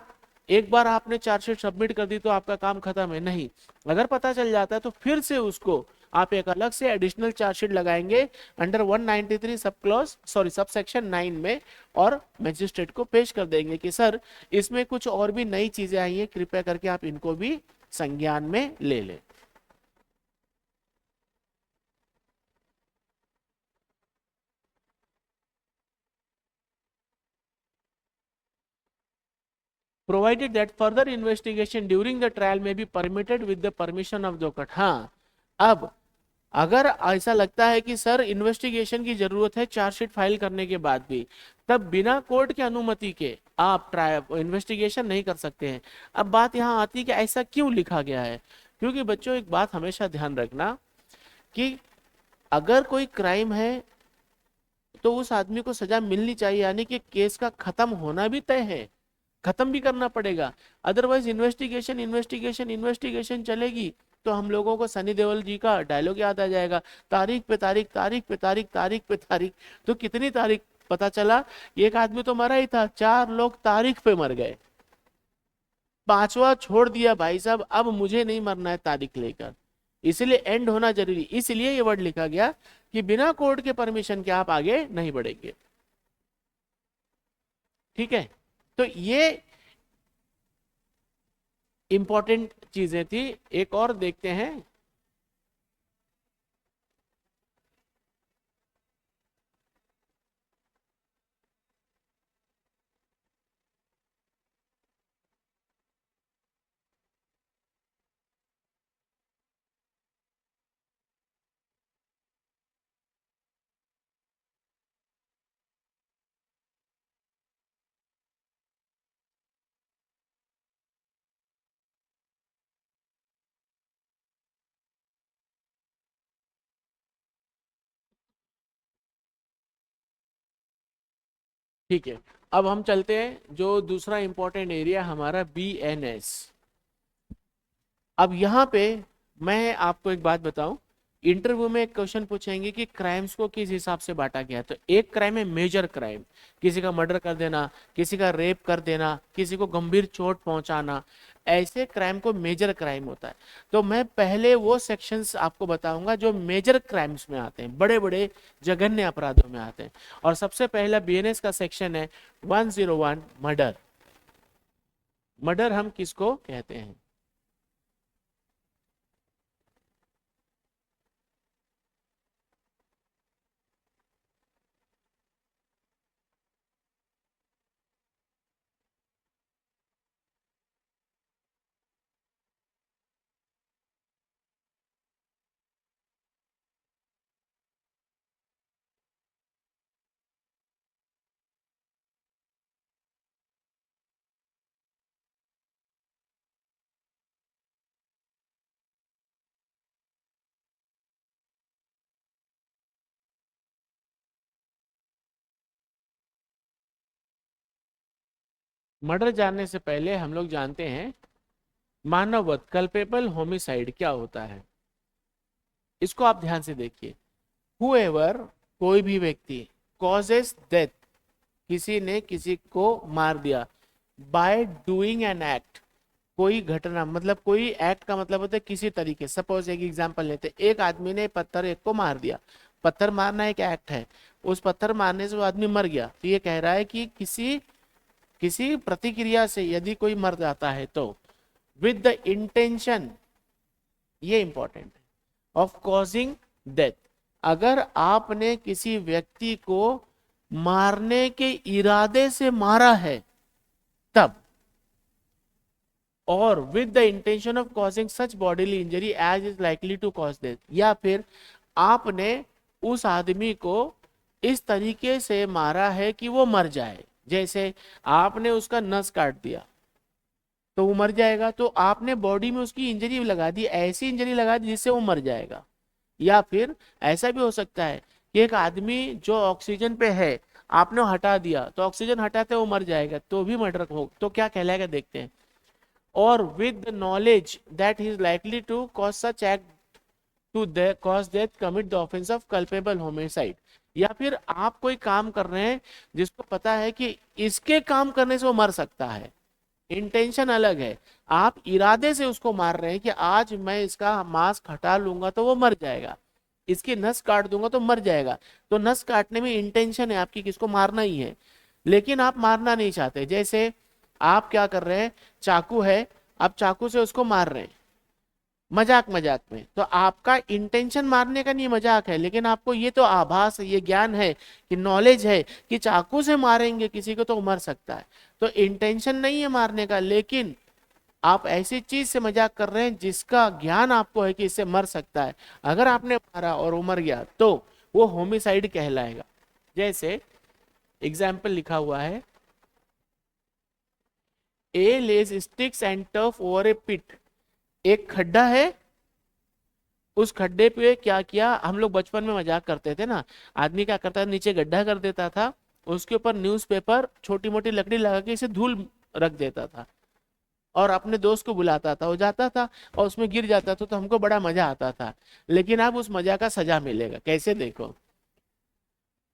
एक बार आपने चार्जशीट सबमिट कर दी तो आपका काम खत्म है? नहीं। अगर पता चल जाता है तो फिर से उसको आप एक अलग से एडिशनल चार्जशीट लगाएंगे under 193 sub clause sorry sub section 9 में, और मजिस्ट्रेट को पेश कर देंगे कि सर इसमें कुछ और भी नई चीजें आई हैं, कृपया करके आप इनको भी संज्ञान में ले लें। Provided that further investigation during the trial में be permitted with the permission of the court. हाँ, अब अगर ऐसा लगता है कि सर इन्वेस्टिगेशन की जरूरत है चार्जशीट फाइल करने के बाद भी, तब बिना कोर्ट की अनुमति के आप ट्रायल इन्वेस्टिगेशन नहीं कर सकते हैं। अब बात यहाँ आती है कि ऐसा क्यों लिखा गया है? क्योंकि बच्चों एक बात हमेशा ध्यान रखना कि अगर कोई क्राइम है तो उस आदमी को सजा मिलनी चाहिए, यानी कि केस का खत्म होना भी तय है, खत्म भी करना पड़ेगा। अदरवाइज इन्वेस्टिगेशन इन्वेस्टिगेशन इन्वेस्टिगेशन चलेगी तो हम लोगों को सनी देओल जी का डायलॉग याद आ जाएगा, तारीख पे तारीख, तारीख पे तारीख, तारीख पे तारीख। तो कितनी तारीख? पता चला एक आदमी तो मरा ही था, 4 लोग तारीख पे मर गए, पांचवा छोड़ दिया भाई साहब, अब मुझे नहीं मरना है तारीख लेकर। इसलिए एंड होना जरूरी, इसलिए ये वर्ड लिखा गया कि बिना कोर्ट के परमिशन के आप आगे नहीं बढ़ेंगे। ठीक है, तो ये इंपॉर्टेंट चीजें थी। एक और देखते हैं। ठीक है, अब हम चलते हैं जो दूसरा इंपॉर्टेंट एरिया हमारा BNS। अब यहाँ पे मैं आपको एक बात बताऊं, इंटरव्यू में एक क्वेश्चन पूछेंगे कि क्राइम्स को किस हिसाब से बांटा गया है। तो एक क्राइम है मेजर क्राइम, किसी का मर्डर कर देना, किसी का रेप कर देना, किसी को गंभीर चोट पहुंचाना, ऐसे क्राइम को मेजर क्राइम होता है। तो मैं पहले वो सेक्शंस आपको बताऊंगा जो मेजर क्राइम्स में आते हैं, बड़े बड़े जघन्य अपराधों में आते हैं। और सबसे पहला BNS का सेक्शन है 101 मर्डर। मर्डर हम किसको कहते हैं? मर्डर जानने से पहले हम लोग जानते हैं मानववध कल्पेबल होमिसाइड क्या होता है। इसको आप ध्यान से देखिए। हुएवर, कोई भी व्यक्ति, कॉजेस डेथ, किसी ने किसी को मार दिया, बाय डूइंग एन एक्ट, कोई घटना, मतलब कोई एक्ट का मतलब होता है किसी तरीके। सपोज एक एग्जांपल लेते, एक आदमी ने पत्थर एक को मार दिया। पत्थर मारना एक एक्ट है, उस पत्थर मारने से वो आदमी मर गया, तो ये कह रहा है कि किसी किसी प्रतिक्रिया से यदि कोई मर जाता है तो विद द इंटेंशन, ये इंपॉर्टेंट है, ऑफ कॉजिंग डेथ, अगर आपने किसी व्यक्ति को मारने के इरादे से मारा है तब, और with the intention of causing such bodily injury as is likely to cause death, या फिर आपने उस आदमी को इस तरीके से मारा है कि वो मर जाए। जैसे आपने उसका नस काट दिया तो वो मर जाएगा, तो आपने बॉडी में उसकी इंजरी लगा दी, ऐसी इंजरी लगा दी जिससे वो मर जाएगा। या फिर ऐसा भी हो सकता है कि एक आदमी जो ऑक्सीजन पे है, आपने हटा दिया तो ऑक्सीजन हटाते वो मर जाएगा, तो भी मर्डर हो, तो क्या कहलाएगा देखते हैं। और with the knowledge that he is likely to cause such act to cause death commit the offence of culpable homicide, या फिर आप कोई काम कर रहे हैं जिसको पता है कि इसके काम करने से वो मर सकता है, इंटेंशन अलग है, आप इरादे से उसको मार रहे हैं कि आज मैं इसका मांस हटा लूंगा तो वो मर जाएगा, इसकी नस काट दूंगा तो मर जाएगा, तो नस काटने में इंटेंशन है आपकी किसको मारना ही है, लेकिन आप मारना नहीं चाहते। जैसे आप क्या कर रहे हैं, चाकू है, आप चाकू से उसको मार रहे हैं मजाक मजाक में, तो आपका इंटेंशन मारने का नहीं, मजाक है, लेकिन आपको ये तो आभास है, ये ज्ञान है कि नॉलेज है कि चाकू से मारेंगे किसी को तो मर सकता है, तो इंटेंशन नहीं है मारने का, लेकिन आप ऐसी चीज से मजाक कर रहे हैं जिसका ज्ञान आपको है कि इससे मर सकता है, अगर आपने मारा और वो मर गया तो वो होमिसाइड कहलाएगा। जैसे एग्जाम्पल लिखा हुआ है, ए लेज स्टिक्स एंड टफ ओवर ए पिट, एक खड्डा है, उस खड्डे पे क्या किया, हम लोग बचपन में मजाक करते थे ना, आदमी क्या करता था नीचे गड्ढा कर देता था, उसके ऊपर न्यूज़पेपर छोटी मोटी लकड़ी लगा के इसे धूल रख देता था, और अपने दोस्त को बुलाता था, वो जाता था और उसमें गिर जाता था, तो हमको बड़ा मजा आता था। लेकिन अब उस मजा का सजा मिलेगा, कैसे देखो,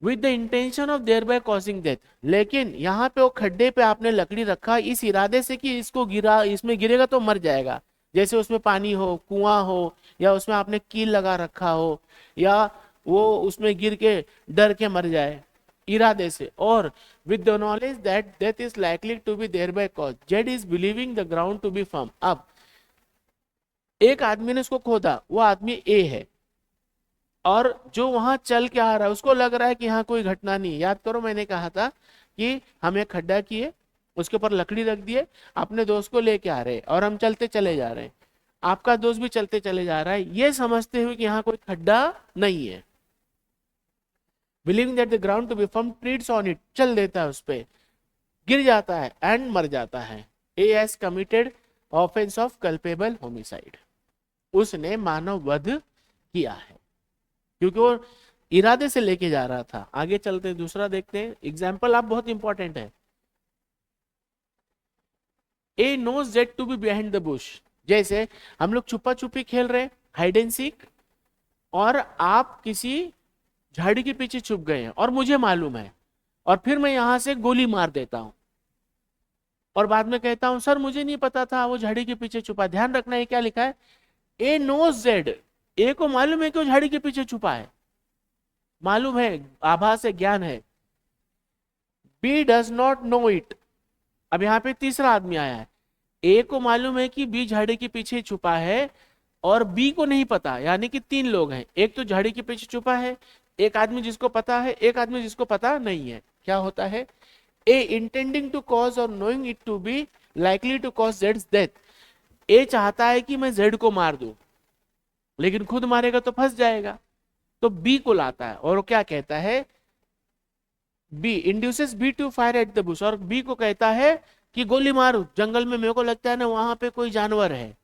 with the intention of their by causing death, लेकिन यहाँ पे वो खड्डे पे आपने लकड़ी रखा इस इरादे से कि इसको गिरा, इसमें गिरेगा तो मर जाएगा, जैसे उसमें पानी हो, कुआं हो, या उसमें आपने कील लगा रखा हो, या वो उसमें गिर के डर के मर जाए इरादे से, और with the knowledge that death is likely to be thereby cause, Z is believing the ground to be firm. अब एक आदमी ने उसको खोदा, वो आदमी ए है, और जो वहां चल के आ रहा है उसको लग रहा है कि यहाँ कोई घटना नहीं। याद करो मैंने कहा था कि हम एक खड्डा किए, उसके ऊपर लकड़ी रख दिए, अपने दोस्त को लेके आ रहे और हम चलते चले जा रहे हैं, आपका दोस्त भी चलते चले जा रहा है ये समझते हुए कि यहाँ कोई खड्डा नहीं है, believing that the ground to be firm, treads on it, चल देता है उस पे, गिर जाता है एंड मर जाता है। A has committed offence of culpable homicide, उसने मानव वध किया है, क्योंकि वो इरादे से लेके जा रहा था। आगे चलते हैं, दूसरा देखते हैं एग्जाम्पल, आप बहुत इंपॉर्टेंट है। A knows that to be behind the bush, जैसे हम लोग छुपा छुपी खेल रहे हैं, हाइड एंड सीक, और आप किसी झाड़ी के पीछे छुप गए हैं और मुझे मालूम है, और फिर मैं यहां से गोली मार देता हूं और बाद में कहता हूं सर मुझे नहीं पता था वो झाड़ी के पीछे छुपा। ध्यान रखना है क्या लिखा है, ए नोज जेड, ए को मालूम है कि वो झाड़ी के पीछे छुपा है, मालूम है, आभास है, ज्ञान है। B does not know it, अब यहाँ पे तीसरा आदमी आया है, ए को मालूम है कि बी झाड़ी के पीछे छुपा है और बी को नहीं पता, यानी कि तीन लोग हैं, एक तो झाड़ी के पीछे छुपा है, एक आदमी जिसको पता है, एक आदमी जिसको पता नहीं है। क्या होता है, ए इंटेंडिंग टू कॉज और knowing it to be likely to cause जेड्स डेथ, ए चाहता है कि मैं जेड को मार दूं, लेकिन खुद मारेगा तो फंस जाएगा, तो बी को लाता है और वो क्या कहता है, B induces B to fire at the bush, और बी को कहता है कि गोली मारो जंगल में, मेरे को लगता है ना वहां पे कोई जानवर है।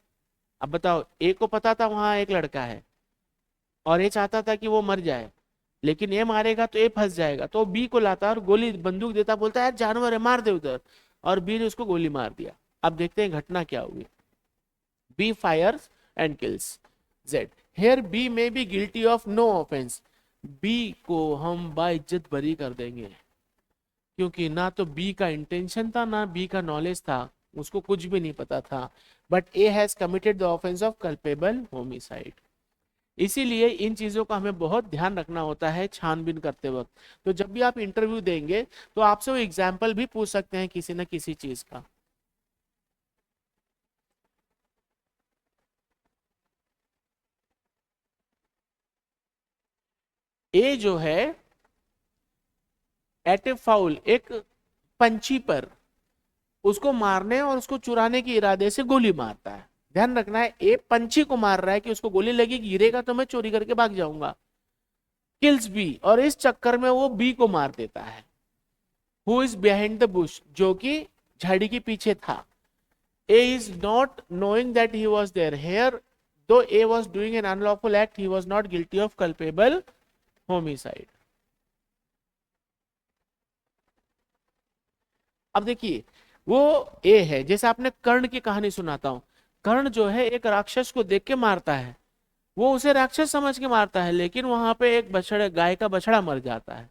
अब बताओ, ए को पता था वहां एक लड़का है और ये चाहता था कि वो मर जाए, लेकिन ये मारेगा तो ये फंस जाएगा, तो बी को लाता और गोली बंदूक देता, बोलता है यार जानवर है मार दे उधर, और बी ने उसको गोली मार दिया। अब देखते हैं घटना क्या हुई। B fires and kills Z. Here B may be guilty of no offence. B को हम बाइज्जत बरी कर देंगे, क्योंकि ना तो बी का इंटेंशन था ना बी का नॉलेज था, उसको कुछ भी नहीं पता था। But A has committed the offence of culpable homicide. इसीलिए इन चीजों का हमें बहुत ध्यान रखना होता है छानबीन करते वक्त। तो जब भी आप इंटरव्यू देंगे तो आपसे वो एग्जाम्पल भी पूछ सकते हैं किसी न किसी चीज का। ए जो है एट ए फाउल, एक पंछी पर उसको मारने और उसको चुराने के इरादे से गोली मारता है। ध्यान रखना है, ए पंछी को मार रहा है कि उसको गोली लगी, गिरेगा तो मैं चोरी करके भाग जाऊंगा। किल्स बी, और इस चक्कर में वो बी को मार देता है। Who is behind the bush, जो कि झाड़ी के पीछे था। A is not knowing that he was there here, though A was doing an unlawful act, he was not guilty of culpable homicide. अब देखिए, वो ए है, जैसे आपने कर्ण की कहानी सुनाता हूं। कर्ण जो है एक राक्षस को देख के मारता है, वो उसे राक्षस समझ के मारता है, लेकिन वहां पे एक बछड़े, गाय का बछड़ा मर जाता है।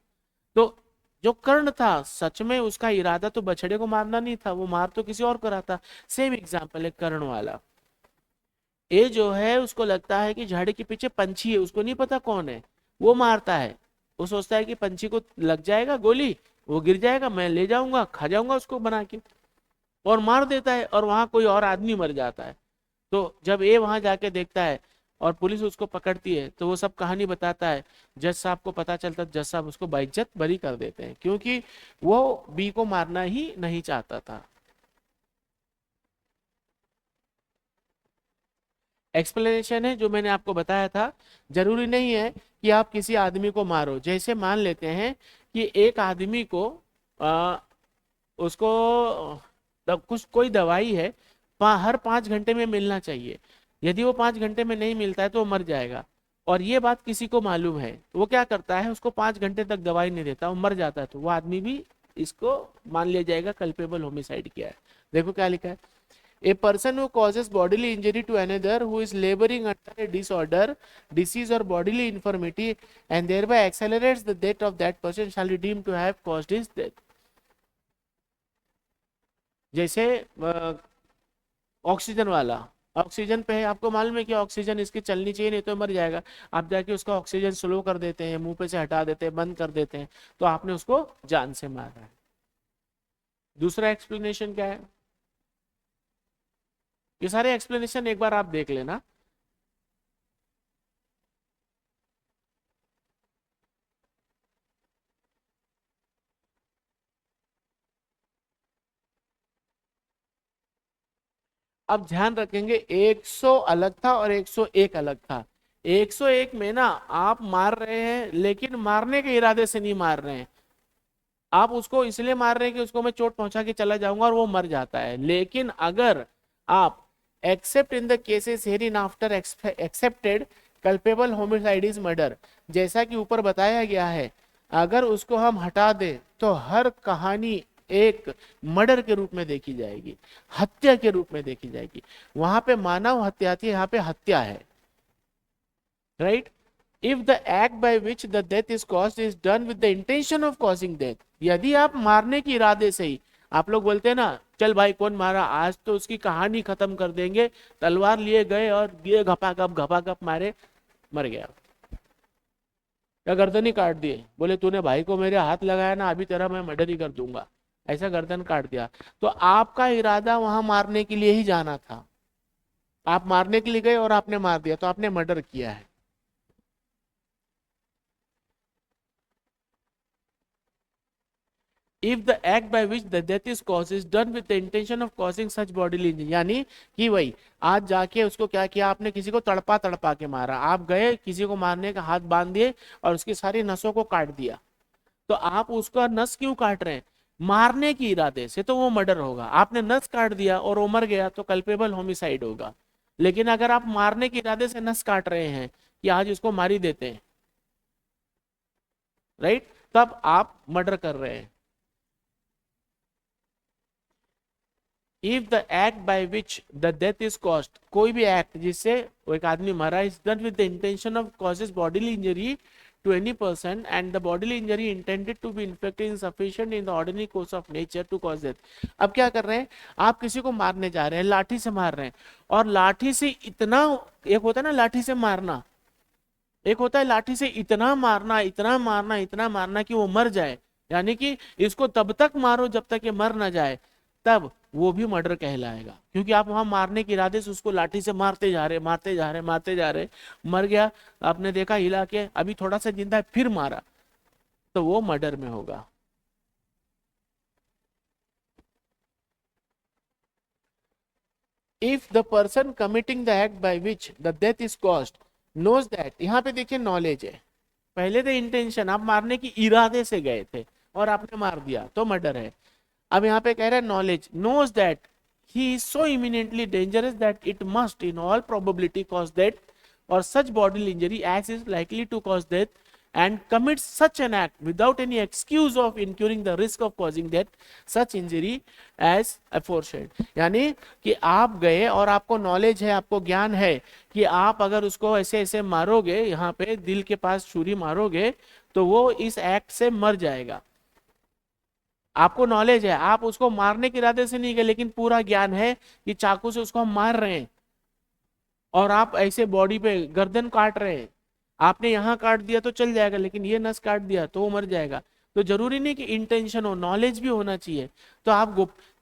तो जो कर्ण था सच में उसका इरादा तो बछड़े को मारना नहीं था, वो मार तो किसी और को रहा था। सेम एग्जाम्पल है कर्ण वाला। ए जो है उसको लगता है कि झाड़ी के पीछे पंछी है, उसको नहीं पता कौन है, वो मारता है। वो सोचता है कि पंछी को लग जाएगा गोली, वो गिर जाएगा, मैं ले जाऊंगा खा जाऊंगा उसको बना के, और मार देता है, और वहां कोई और आदमी मर जाता है। तो जब ये वहां जाके देखता है और पुलिस उसको पकड़ती है तो वो सब कहानी बताता है। जज साहब को पता चलता है, जज साहब उसको बाइज्जत बरी कर देते हैं, क्योंकि वो बी को मारना ही नहीं चाहता था। एक्सप्लेनेशन है जो मैंने आपको बताया था। जरूरी नहीं है कि आप किसी आदमी को मारो। जैसे मान लेते हैं कि एक आदमी को आ, उसको कुछ कोई दवाई है, हर 5 घंटे में मिलना चाहिए। यदि वो 5 घंटे में नहीं मिलता है तो वो मर जाएगा, और ये बात किसी को मालूम है, तो वो क्या करता है, उसको 5 घंटे तक दवाई नहीं देता, वो मर जाता है, तो वो आदमी भी इसको मान लिया जाएगा कल्पेबल होमिसाइड किया है। देखो क्या लिखा है। A person who causes bodily injury to another who is laboring under a disorder, disease or bodily infirmity and thereby accelerates the death of that person shall be deemed to have caused his death। जैसे oxygen वाला, oxygen पे है, आपको मालूम है कि oxygen इसकी चलनी चाहिए नहीं तो मर जाएगा। आप जाके उसका ऑक्सीजन स्लो कर देते हैं, मुंह पे से हटा देते हैं, बंद कर देते हैं, तो आपने उसको जान से मारा है। दूसरा एक्सप्लेनेशन क्या है, ये सारे एक्सप्लेनेशन एक बार आप देख लेना। अब ध्यान रखेंगे, 100 अलग था और 101 अलग था। 101 में ना आप मार रहे हैं, लेकिन मारने के इरादे से नहीं मार रहे हैं, आप उसको इसलिए मार रहे हैं कि उसको मैं चोट पहुंचा के चला जाऊंगा और वो मर जाता है। लेकिन अगर आप accept in the cases herein after accepted culpable homicide is murder, जैसा कि ऊपर बताया गया है, अगर उसको हम हटा दें तो हर कहानी एक मर्डर के रूप में देखी जाएगी, हत्या के रूप में देखी जाएगी। वहां पे मानव हत्या थी, यहाँ पे हत्या है। Right. If the act by which the death is caused is done with the intention of causing death, यदि आप मारने के इरादे से ही, आप लोग बोलते हैं ना, चल भाई कौन मारा, आज तो उसकी कहानी खत्म कर देंगे, तलवार लिए गए और ये घपा घप मारे, मर गया, या गर्दन ही काट दिए, बोले तूने भाई को मेरे हाथ लगाया ना, अभी तेरा मैं मर्डर ही कर दूंगा, ऐसा गर्दन काट दिया। तो आपका इरादा वहां मारने के लिए ही जाना था, आप मारने के लिए गए और आपने मार दिया, तो आपने मर्डर किया है। If the act by which the death is cause is done with the intention of causing such bodily injury, यानी कि वही आज जाके उसको क्या किया आपने, किसी को तड़पा तड़पा के मारा, आप गए किसी को मारने का हाथ बांध दिए और उसकी सारी नसों को काट दिया, तो आप उसका नस क्यों काट रहे हैं, मारने के इरादे से, तो वो मर्डर होगा। आपने नस काट दिया और वो मर गया तो कल्पेबल होमिसाइड होगा। लेकिन अगर आप मारने के इरादे से नस काट रहे हैं कि आज उसको मार ही देते हैं, राइट, तब आप मर्डर कर रहे हैं। If the act by which the death is caused, कोई भी एक्ट जिससे वो एक आदमी मरा is done with the intention of causes bodily injury to any person and the bodily injury intended to be inflicted insufficient in the ordinary course of nature to cause death। अब क्या कर रहे हैं, आप किसी को मारने जा रहे हैं, लाठी से मार रहे हैं, और लाठी से इतना, एक होता है ना लाठी से मारना, एक होता है लाठी से इतना मारना इतना मारना इतना मारना कि वो मर जाए, यानी कि इसको तब तक मारो जब तक ये मर ना जाए, तब वो भी मर्डर कहलाएगा। क्योंकि आप वहां मारने के इरादे से उसको लाठी से मारते जा रहे मारते जा रहे मारते जा रहे, मर गया, आपने देखा हिला के अभी थोड़ा सा जिंदा है फिर मारा, तो वो मर्डर में होगा। If the person committing the act by which the death is caused knows that, यहाँ पे देखिए नॉलेज है, पहले तो इंटेंशन, आप मारने की इरादे से गए थे और आपने मार दिया तो मर्डर है। अब यहाँ पे कह रहे हैं knowledge, knows that he is so imminently dangerous that it must in all probability cause death और such bodily injury as is likely to cause death and commits such an act without any excuse of incurring the risk of causing that such injury as aforesaid। यानी कि आप गए और आपको knowledge है, आपको ज्ञान है कि आप अगर उसको ऐसे ऐसे मारोगे, यहाँ पे दिल के पास छुरी मारोगे तो वो इस एक्ट से मर जाएगा। आपको नॉलेज है, आप उसको मारने के इरादे से नहीं गए, लेकिन पूरा ज्ञान है कि चाकू से उसको हम मार रहे हैं और आप ऐसे बॉडी पे गर्दन काट रहे हैं, आपने यहाँ काट दिया तो चल जाएगा, लेकिन ये नस काट दिया तो वो मर जाएगा। तो जरूरी नहीं कि इंटेंशन हो, नॉलेज भी होना चाहिए। तो आप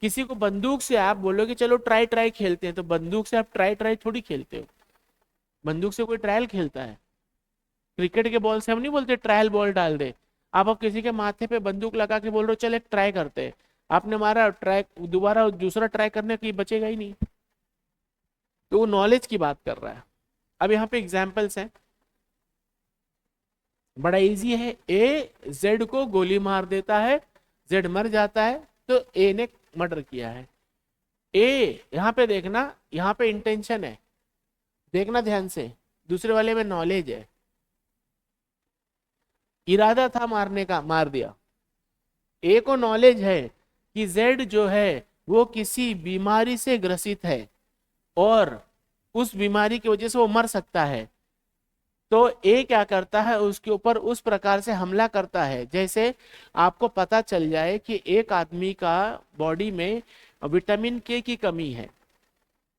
किसी को बंदूक से आप बोलोगे चलो ट्राई ट्राई खेलते हैं, तो बंदूक से आप ट्राई ट्राई थोड़ी खेलते हो, बंदूक से कोई ट्रायल खेलता है? क्रिकेट के बॉल से हम नहीं बोलते ट्रायल बॉल डाल दे। आप किसी के माथे पे बंदूक लगा के बोल रहे हो चल एक ट्राई करते हैं, आपने मारा ट्राई, दोबारा दूसरा ट्राई करने की बचेगा ही नहीं। तो वो नॉलेज की बात कर रहा है। अब यहाँ पे एग्जाम्पल्स हैं, बड़ा इजी है। ए जेड को गोली मार देता है, जेड मर जाता है, तो ए ने मर्डर किया है। ए यहाँ पे देखना, यहाँ पे इंटेंशन है, देखना ध्यान से, दूसरे वाले में नॉलेज है, इरादा था मारने का, मार दिया। ए को नॉलेज है कि जेड जो है वो किसी बीमारी से ग्रसित है और उस बीमारी की वजह से वो मर सकता है, तो ए क्या करता है, उसके ऊपर उस प्रकार से हमला करता है जैसे आपको पता चल जाए कि एक आदमी का बॉडी में विटामिन के की कमी है,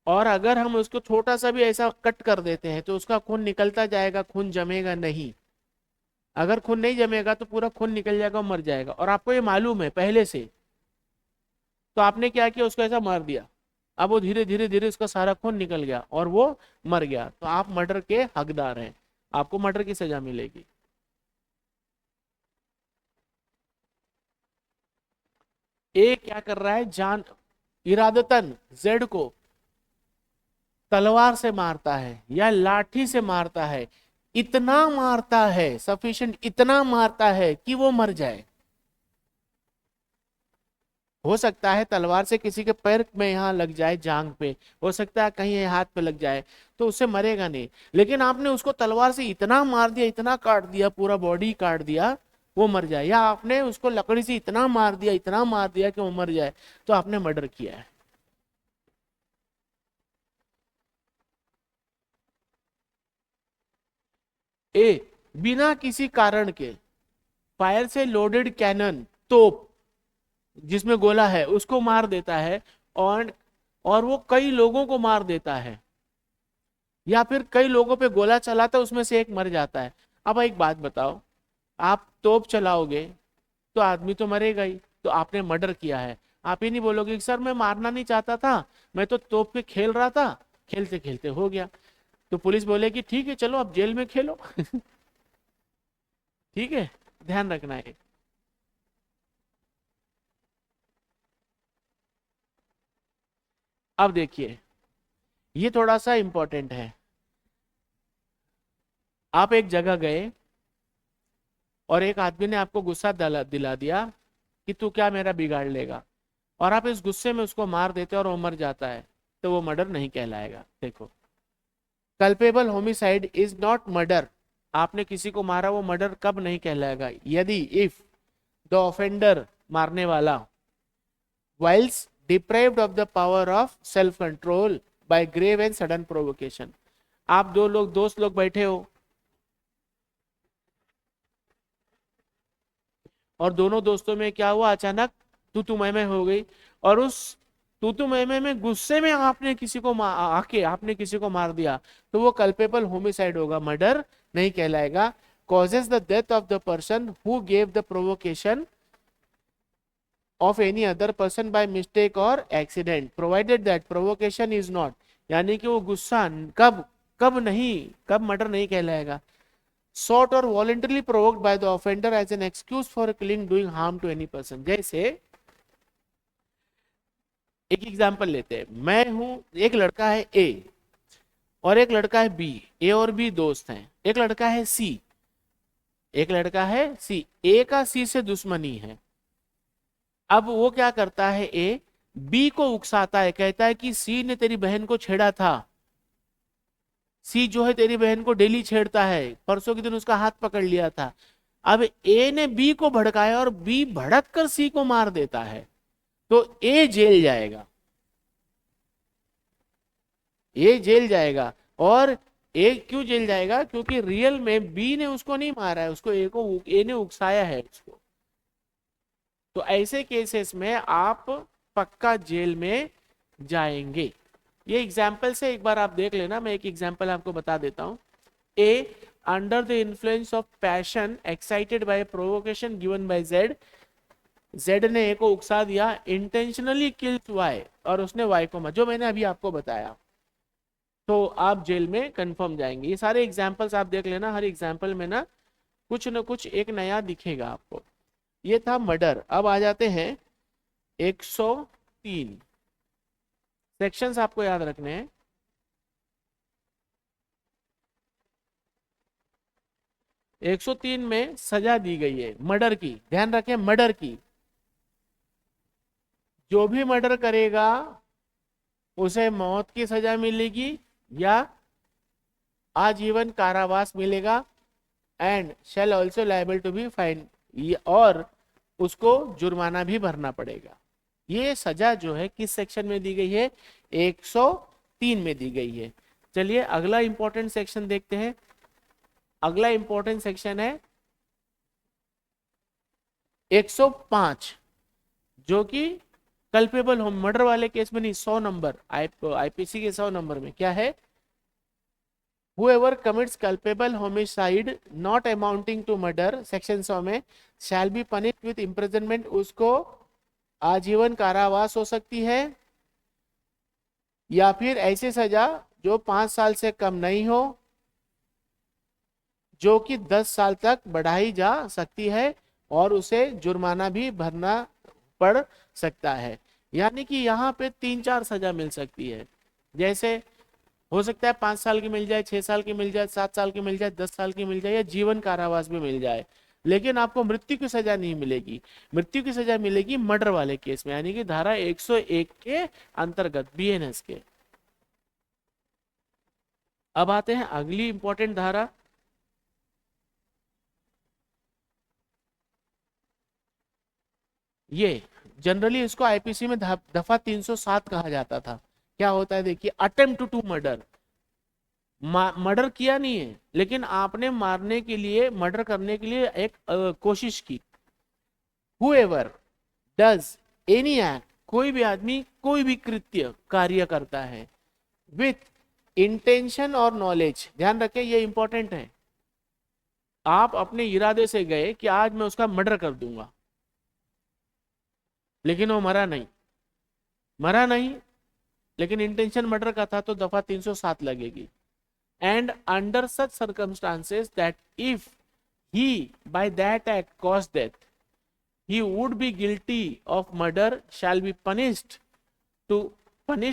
और अगर हम उसको छोटा सा भी ऐसा कट कर देते हैं तो उसका खून निकलता जाएगा, खून जमेगा नहीं। अगर खून नहीं जमेगा तो पूरा खून निकल जाएगा और मर जाएगा, और आपको ये मालूम है पहले से, तो आपने क्या किया, उसको ऐसा मार दिया, अब वो धीरे धीरे धीरे उसका सारा खून निकल गया और वो मर गया, तो आप मर्डर के हकदार हैं, आपको मर्डर की सजा मिलेगी। ए क्या कर रहा है, जान इरादतन जेड को तलवार से मारता है या लाठी से मारता है, इतना मारता है, सफिशिएंट इतना मारता है कि वो मर जाए। हो सकता है तलवार से किसी के पैर में यहाँ लग जाए, जांग पे, हो सकता है कहीं हाथ पे लग जाए, तो उससे मरेगा नहीं, लेकिन आपने उसको तलवार से इतना मार दिया, इतना काट दिया, पूरा बॉडी काट दिया, वो मर जाए। या आपने उसको लकड़ी से इतना मार दिया, इतना मार दिया कि वो मर जाए, तो आपने मर्डर किया है। ए बिना किसी कारण के फायर से लोडेड कैनन, तोप जिसमें गोला है, उसको मार देता है, और वो कई लोगों को मार देता है, या फिर कई लोगों पे गोला चलाता है, उसमें से एक मर जाता है। अब एक बात बताओ, आप तोप चलाओगे तो आदमी तो मरेगा ही, तो आपने मर्डर किया है। आप ही नहीं बोलोगे कि सर मैं मारना नहीं चाहता था, मैं तो तोप पे खेल रहा था, खेलते खेलते हो गया, तो पुलिस बोलेगी ठीक है चलो अब जेल में खेलो। ठीक है, ध्यान रखना है। अब देखिए, ये थोड़ा सा इंपॉर्टेंट है। आप एक जगह गए और एक आदमी ने आपको गुस्सा दिला दिया कि तू क्या मेरा बिगाड़ लेगा, और आप इस गुस्से में उसको मार देते और वो मर जाता है, तो वो मर्डर नहीं कहलाएगा। देखो, culpable homicide is not murder, आपने किसी को मारा, वो मर्डर कब नहीं कहलाएगा, यदि इफ द ऑफेंडर, मारने वाला, whilst deprived of the power of self control by grave and sudden provocation. आप दो लोग दोस्त लोग बैठे हो और दोनों दोस्तों में क्या हुआ, अचानक तू मैं हो गई, और उस तू मैं गुस्से में आपने किसी को आके आपने किसी को मार दिया, तो वो कल्पेबल होमिसाइड होगा, मर्डर नहीं कहलाएगा। Causes the death of the person who gave the provocation of any other person by mistake और accident provided that provocation is not, यानी कि वो गुस्सा कब मर्डर नहीं कहलाएगा। sought or voluntarily provoked by the offender as an excuse for killing, doing harm to any person। जैसे एक एग्जांपल लेते हैं, मैं हूं, एक लड़का है ए और एक लड़का है बी, ए और बी दोस्त हैं। एक लड़का है सी, ए का सी से दुश्मनी है। अब वो क्या करता है, ए बी को उकसाता है, कहता है कि सी ने तेरी बहन को छेड़ा था, सी जो है तेरी बहन को डेली छेड़ता है, परसों के दिन उसका हाथ पकड़ लिया था। अब ए ने बी को भड़काया और बी भड़क कर सी को मार देता है, तो ए जेल जाएगा, और ए क्यों जेल जाएगा, क्योंकि रियल में बी ने उसको नहीं मारा है, उसको ए ने उकसाया है उसको। तो ऐसे केसेस में आप पक्का जेल में जाएंगे। ये एग्जाम्पल से एक बार आप देख लेना, मैं एक एग्जाम्पल आपको बता देता हूं। A under the influence of passion excited by provocation given by Z, Z ने ए को उकसा दिया, इंटेंशनली किल्स वाई, और उसने वाई को मारा, जो मैंने अभी आपको बताया, तो आप जेल में कंफर्म जाएंगे। ये सारे एग्जाम्पल्स आप देख लेना, हर एग्जाम्पल में ना कुछ एक नया दिखेगा आपको। ये था मर्डर। अब आ जाते हैं 103 सेक्शंस आपको याद रखने हैं। 103 में सजा दी गई है मर्डर की, ध्यान रखें, मर्डर की। जो भी मर्डर करेगा उसे मौत की सजा मिलेगी या आजीवन कारावास मिलेगा, and shall also liable to be fine, और उसको जुर्माना भी भरना पड़ेगा। ये सजा जो है किस सेक्शन में दी गई है, 103 में दी गई है। चलिए अगला इंपॉर्टेंट सेक्शन देखते हैं। अगला इंपॉर्टेंट सेक्शन है 105, जो कि कल्पेबल हो मर्डर वाले केस में नहीं, 100 नंबर आईपीसी के 100 नंबर में क्या है, whoever commits culpable homicide not amounting to murder, section 100 में shall be punished with imprisonment, उसको आजीवन कारावास हो सकती है, या फिर ऐसी सजा जो 5 साल से कम नहीं हो, जो कि 10 साल तक बढ़ाई जा सकती है, और उसे जुर्माना भी भरना पड़ सकता है। यानी कि यहाँ पे 3-4 सजा मिल सकती है। जैसे हो सकता है 5 साल की मिल जाए, 6 साल की मिल जाए, 7 साल की मिल जाए, 10 साल की मिल जाए, या जीवन कारावास भी मिल जाए, लेकिन आपको मृत्यु की सजा नहीं मिलेगी। मृत्यु की सजा मिलेगी मर्डर वाले केस में, यानी कि धारा 101 के अंतर्गत, बीएनएस के। अब आते हैं अगली इंपॉर्टेंट धारा, ये जनरली इसको आईपीसी में दफा 307 कहा जाता था। क्या होता है देखिए, अटेम्प्ट टू मर्डर, मर्डर किया नहीं है लेकिन आपने मारने के लिए, मर्डर करने के लिए एक कोशिश की। whoever does any act, कोई भी आदमी कोई भी कृत्य कार्य करता है विथ इंटेंशन और नॉलेज, ध्यान रखें ये इंपॉर्टेंट है। आप अपने इरादे से गए कि आज मैं उसका मर्डर कर दूंगा, लेकिन वो मरा नहीं, लेकिन इंटेंशन मर्डर का था, तो दफा 307 लगेगी। And under such circumstances that if he by that act cause death, he would be guilty of murder, shall be punished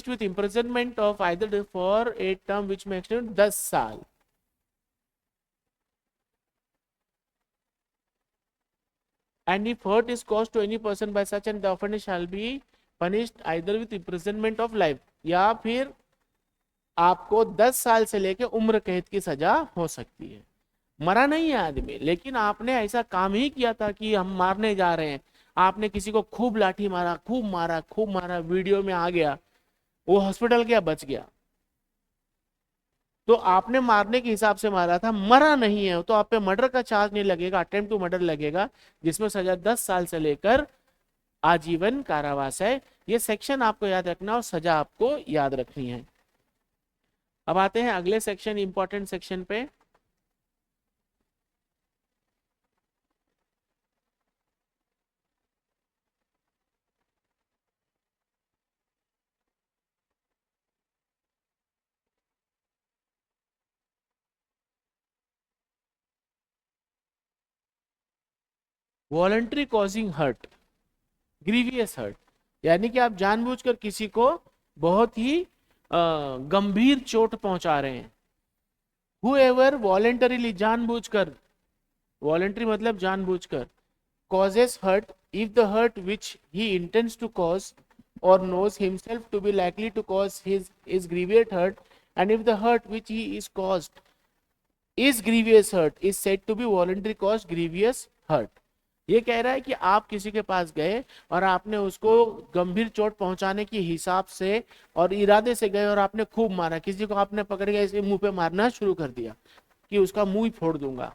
with imprisonment of either for a term which may extend 10 साल। And if hurt is caused to any person by such, and the offender shall be punished either with imprisonment of life, या फिर आपको 10 साल से लेकर उम्र कैद की सजा हो सकती है। मरा नहीं है आदमी, लेकिन आपने ऐसा काम ही किया था कि हम मारने जा रहे हैं, आपने किसी को खूब लाठी मारा, खूब मारा, खूब मारा, वीडियो में आ गया, वो हॉस्पिटल गया, बच गया, तो आपने मारने के हिसाब से मारा था, मरा नहीं है, तो आप पे मर्डर का चार्ज नहीं लगेगा, अटेम्प्ट टू मर्डर लगेगा, जिसमें सजा 10 साल से लेकर आजीवन कारावास है। ये सेक्शन आपको याद रखना और सजा आपको याद रखनी है। अब आते हैं अगले सेक्शन, इंपॉर्टेंट सेक्शन पे। Voluntary causing hurt, grievous hurt, यानी कि आप जानबूझकर किसी को बहुत ही गंभीर चोट पहुंचा रहे हैं। हुएवर वॉलेंटरीली, जानबूझकर, वॉलेंटरी मतलब जानबूझकर, causes hurt if the hurt which he intends to cause or knows himself to be likely to cause his is grievous hurt, and if the hurt which he is caused is grievous hurt is said to be voluntary caused grievous hurt। ये कह रहा है कि आप किसी के पास गए और आपने उसको गंभीर चोट पहुंचाने के हिसाब से और इरादे से गए और आपने खूब मारा, किसी को आपने पकड़ के ऐसे मुंह पे मारना शुरू कर दिया कि उसका मुंह ही फोड़ दूंगा,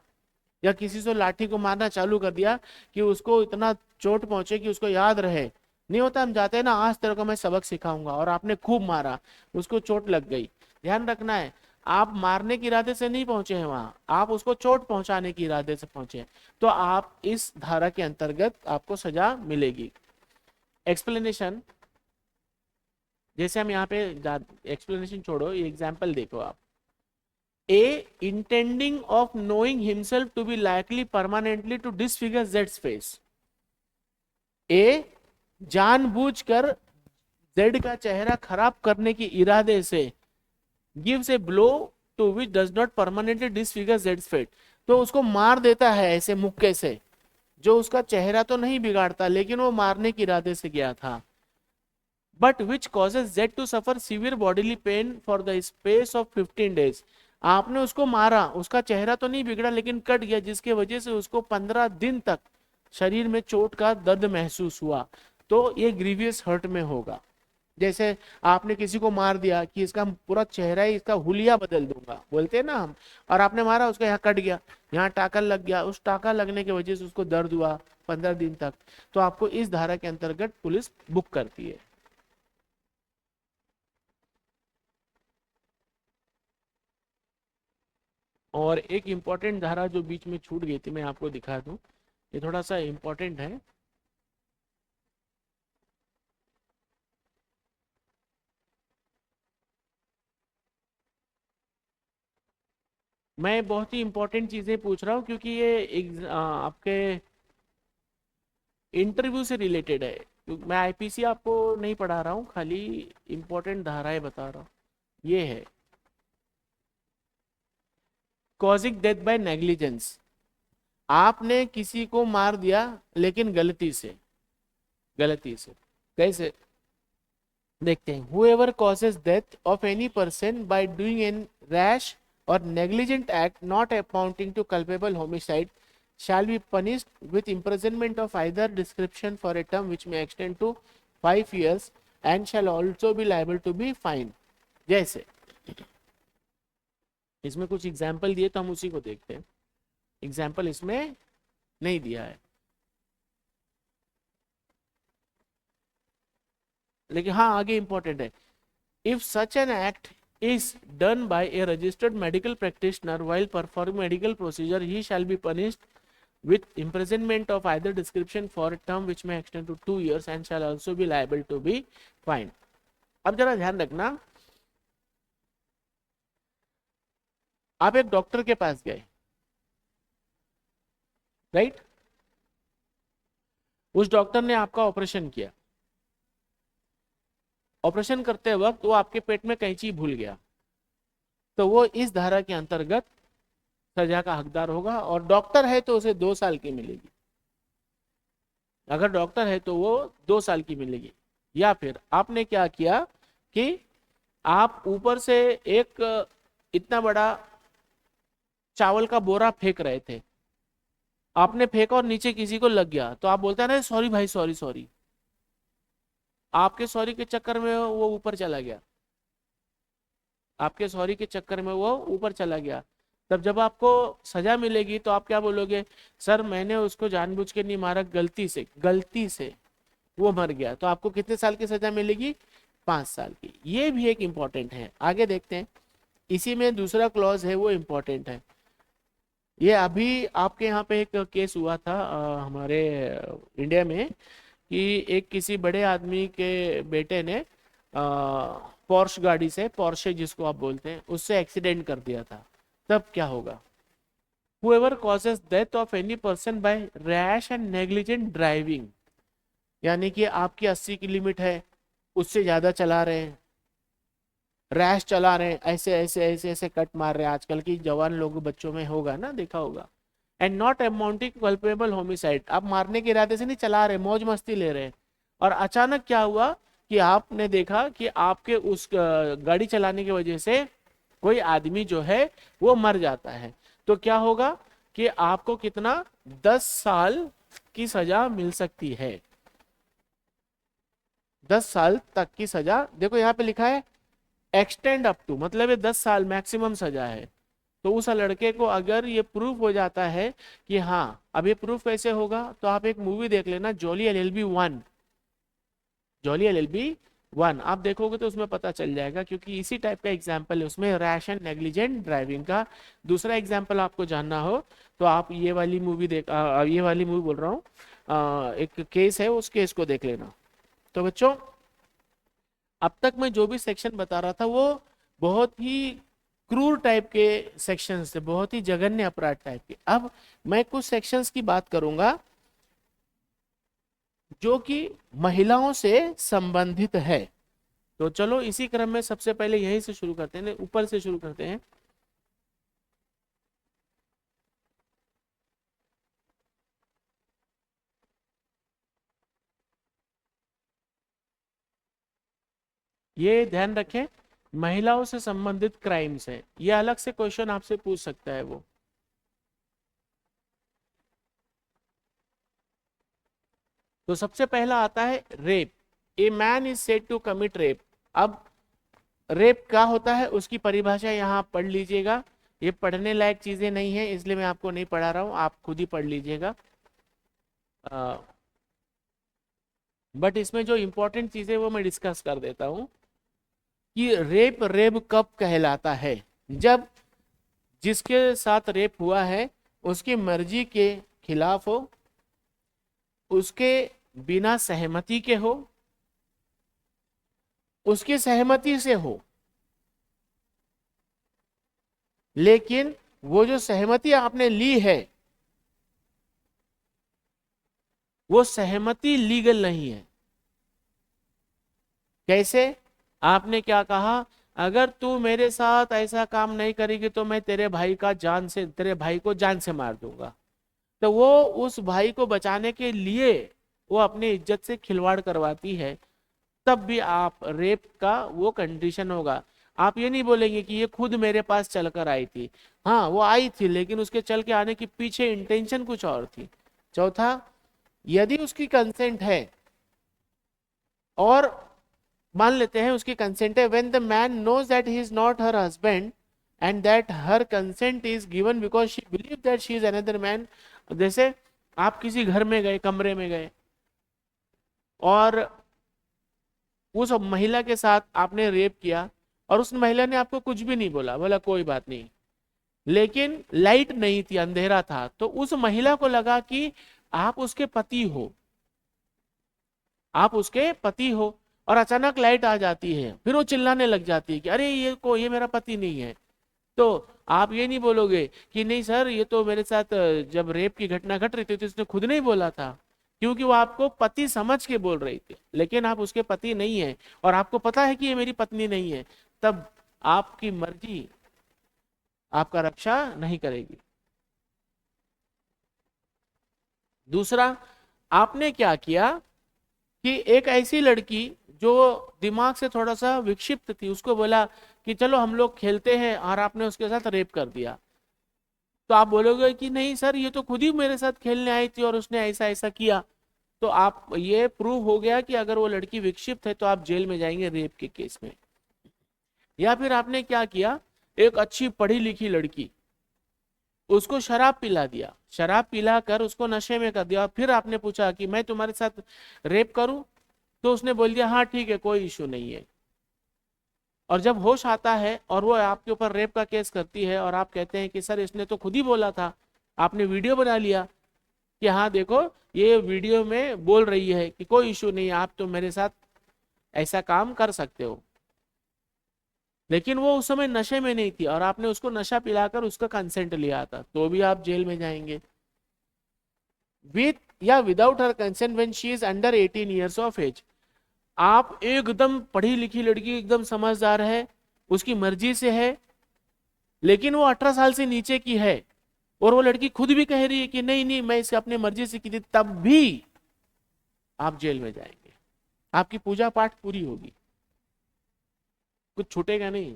या किसी से लाठी को मारना चालू कर दिया कि उसको इतना चोट पहुंचे कि उसको याद रहे। नहीं होता, हम जाते हैं ना, आज तेरे को मैं सबक सिखाऊंगा, और आपने खूब मारा, उसको चोट लग गई। ध्यान रखना है, आप मारने के इरादे से नहीं पहुंचे हैं वहां, आप उसको चोट पहुंचाने के इरादे से पहुंचे हैं, तो आप इस धारा के अंतर्गत आपको सजा मिलेगी। एक्सप्लेनेशन, जैसे हम यहाँ पे एक्सप्लेनेशन छोड़ो, ये एग्जाम्पल देखो आप। A intending of knowing himself to be likely permanently to disfigure Z's face, A जानबूझकर Z का चेहरा खराब करने के इरादे से gives a blow to which does not permanently disfigure Z's face, तो उसको मार देता है ऐसे मुक्के से, जो उसका चेहरा तो नहीं बिगाड़ता लेकिन वो मारने के इरादे से गया था, but which causes Z to suffer severe bodily pain for the space of 15 days। आपने उसको मारा, उसका चेहरा तो नहीं बिगड़ा लेकिन कट गया, जिसके वजह से उसको 15 दिन तक शरीर में चोट का दर्द महसूस हुआ, तो ये ग्रीवियस हर्ट में होगा। जैसे आपने किसी को मार दिया कि इसका पूरा चेहरा ही, इसका हुलिया बदल दूंगा बोलते हैं ना हम, और आपने मारा, उसका यहाँ कट गया, यहाँ टाका लग गया, उस टाका लगने की वजह से उसको दर्द हुआ 15 दिन तक, तो आपको इस धारा के अंतर्गत पुलिस बुक करती है। और एक इंपॉर्टेंट धारा जो बीच में छूट गई थी, मैं आपको दिखा दूं, ये थोड़ा सा इंपॉर्टेंट है। मैं बहुत ही इंपॉर्टेंट चीजें पूछ रहा हूँ क्योंकि ये आपके इंटरव्यू से रिलेटेड है, क्योंकि मैं आईपीसी आपको नहीं पढ़ा रहा हूँ, खाली इंपॉर्टेंट धाराएं बता रहा हूँ। ये है कॉजिंग डेथ बाय नेग्लिजेंस, आपने किसी को मार दिया लेकिन गलती से, गलती से कैसे देखते हैं। whoever causes death of any person by doing an rash or negligent act not amounting to culpable homicide shall be punished with imprisonment of either description for a term which may extend to 5 years and shall also be liable to be fined। जैसे इसमें कुछ example दिए तो हम उसी को देखते हैं, एग्जाम्पल इसमें नहीं दिया है, लेकिन हाँ आगे इंपॉर्टेंट है। If such an act is done by a registered medical practitioner while performing medical procedure, he shall be punished with imprisonment of either description for a term which may extend to 2 years and shall also be liable to be fined। अब जरा ध्यान रखना, आप एक doctor के पास गए, right, उस doctor ने आपका ऑपरेशन किया, ऑपरेशन करते वक्त वो आपके पेट में कैंची भूल गया, तो वो इस धारा के अंतर्गत सजा का हकदार होगा, और डॉक्टर है तो उसे 2 साल की मिलेगी, अगर डॉक्टर है तो वो 2 साल की मिलेगी। या फिर आपने क्या किया कि आप ऊपर से एक इतना बड़ा चावल का बोरा फेंक रहे थे, आपने फेंका और नीचे किसी को लग गया, तो आप बोलते हैं ना सॉरी भाई, सॉरी सॉरी। आपके सॉरी के चक्कर में वो ऊपर चला गया, आपके सॉरी के चक्कर में वो ऊपर चला गया। तब जब आपको सजा मिलेगी तो आप क्या बोलोगे? सर मैंने उसको जानबूझ के नहीं मारा, गलती से, गलती से वो मर गया। तो आपको कितने साल की सजा मिलेगी? 5 साल की। ये भी एक इम्पॉर्टेंट है। आगे देखते हैं, इसी में दूसरा क्लॉज है वो इम्पोर्टेंट है। ये अभी आपके यहाँ पे एक केस हुआ था हमारे इंडिया में, कि एक किसी बड़े आदमी के बेटे ने पोर्श गाड़ी से, पोर्शे जिसको आप बोलते हैं, उससे एक्सीडेंट कर दिया था। तब क्या होगा? whoever causes death of any person by rash and negligent driving, यानी कि आपकी 80 की लिमिट है, उससे ज्यादा चला रहे हैं, रैश चला रहे हैं, ऐसे ऐसे ऐसे ऐसे कट मार रहे हैं। आजकल की जवान लोग, बच्चों में होगा ना, देखा होगा। And not amounting culpable homicide, आप मारने के इरादे से नहीं चला रहे, मौज मस्ती ले रहे हैं। और अचानक क्या हुआ कि आपने देखा कि आपके उस गाड़ी चलाने की वजह से कोई आदमी जो है वो मर जाता है। तो क्या होगा कि आपको कितना, 10 साल की सजा मिल सकती है। 10 साल तक की सजा। देखो यहाँ पे लिखा है एक्सटेंड अप टू, मतलब ये 10 साल मैक्सिमम सजा है। तो उस लड़के को अगर ये प्रूफ हो जाता है कि हाँ, अब ये प्रूफ कैसे होगा, तो आप एक मूवी देख लेना, जॉली एलएलबी 1। जॉली एलएलबी 1 आप देखोगे तो उसमें पता चल जाएगा, क्योंकि इसी टाइप का एग्जाम्पल है उसमें, रैश एंड नेग्लिजेंट ड्राइविंग का। दूसरा एग्जाम्पल आपको जानना हो तो आप ये वाली मूवी ये वाली मूवी बोल रहा हूँ, एक केस है, उस केस को देख लेना। तो बच्चों, अब तक मैं जो भी सेक्शन बता रहा था वो बहुत ही क्रूर टाइप के सेक्शंस थे, बहुत ही जघन्य अपराध टाइप के। अब मैं कुछ सेक्शंस की बात करूंगा जो कि महिलाओं से संबंधित है। तो चलो इसी क्रम में सबसे पहले यहीं से शुरू करते हैं, ऊपर से शुरू करते हैं। ये ध्यान रखें, महिलाओं से संबंधित क्राइम्स है, ये अलग से क्वेश्चन आपसे पूछ सकता है वो। तो सबसे पहला आता है rape. A man is said to commit rape. अब रेप क्या होता है उसकी परिभाषा यहाँ पढ़ लीजिएगा। ये पढ़ने लायक चीजें नहीं है, इसलिए मैं आपको नहीं पढ़ा रहा हूँ, आप खुद ही पढ़ लीजिएगा। बट इसमें जो इंपॉर्टेंट चीजें वो मैं डिस्कस कर देता हूँ कि रेप रेप कब कहलाता है। जब जिसके साथ रेप हुआ है उसकी मर्जी के खिलाफ हो, उसके बिना सहमति के हो, उसकी सहमति से हो, लेकिन वो जो सहमति आपने ली है वो सहमति लीगल नहीं है। कैसे? आपने क्या कहा, अगर तू मेरे साथ ऐसा काम नहीं करेगी तो मैं तेरे भाई को जान से मार दूंगा। तो वो उस भाई को बचाने के लिए वो अपनी इज्जत से खिलवाड़ करवाती है, तब भी आप रेप का वो कंडीशन होगा। आप ये नहीं बोलेंगे कि ये खुद मेरे पास चलकर आई थी। हाँ वो आई थी, लेकिन उसके चल के आने के पीछे इंटेंशन कुछ और थी। चौथा, यदि उसकी कंसेंट है, और मान लेते हैं उसकी कंसेंट है, when the man knows that he is not her husband and that her consent is given because she believe that she is another man. जैसे आप किसी घर में गए, कमरे में गए, और उस महिला के साथ आपने रेप किया, और उस महिला ने आपको कुछ भी नहीं बोला, बोला कोई बात नहीं, लेकिन लाइट नहीं थी, अंधेरा था, तो उस महिला को लगा कि आप उसके पति हो, आप उसके पति हो, और अचानक लाइट आ जाती है, फिर वो चिल्लाने लग जाती है कि अरे ये मेरा पति नहीं है। तो आप ये नहीं बोलोगे कि नहीं सर, ये तो मेरे साथ जब रेप की घटना घट रही थी तो इसने खुद नहीं बोला था, क्योंकि वो आपको पति समझ के बोल रही थी, लेकिन आप उसके पति नहीं है और आपको पता है कि ये मेरी पत्नी नहीं है, तब आपकी मर्जी आपका रक्षा नहीं करेगी। दूसरा, आपने क्या किया कि एक ऐसी लड़की जो दिमाग से थोड़ा सा विक्षिप्त थी, उसको बोला कि चलो हम लोग खेलते हैं, और आपने उसके साथ रेप कर दिया। तो आप बोलोगे कि नहीं सर, ये तो खुद ही मेरे साथ खेलने आई थी और उसने ऐसा ऐसा किया। तो आप, ये प्रूव हो गया कि अगर वो लड़की विक्षिप्त है तो आप जेल में जाएंगे रेप के केस में। या फिर आपने क्या किया, एक अच्छी पढ़ी लिखी लड़की, उसको शराब पिला दिया, शराब पिला कर उसको नशे में कर दिया, और फिर आपने पूछा कि मैं तुम्हारे साथ रेप करूं, तो उसने बोल दिया हाँ ठीक है, कोई इशू नहीं है। और जब होश आता है और वो आपके ऊपर रेप का केस करती है, और आप कहते हैं कि सर इसने तो खुद ही बोला था, आपने वीडियो बना लिया कि हाँ देखो ये वीडियो में बोल रही है कि कोई इशू नहीं है, आप तो मेरे साथ ऐसा काम कर सकते हो, लेकिन वो उस समय नशे में नहीं थी और आपने उसको नशा पिलाकर उसका कंसेंट लिया था, तो भी आप जेल में जाएंगे। विथ या without her consent when she is under 18 years of age. आप एकदम पढ़ी लिखी लड़की, एकदम समझदार है, उसकी मर्जी से है, लेकिन वो 18 साल से नीचे की है, और वो लड़की खुद भी कह रही है कि नहीं नहीं मैं इसे अपने मर्जी से की थी, तब भी आप जेल में जाएंगे। आपकी पूजा पाठ पूरी होगी, कुछ छूटेगा नहीं।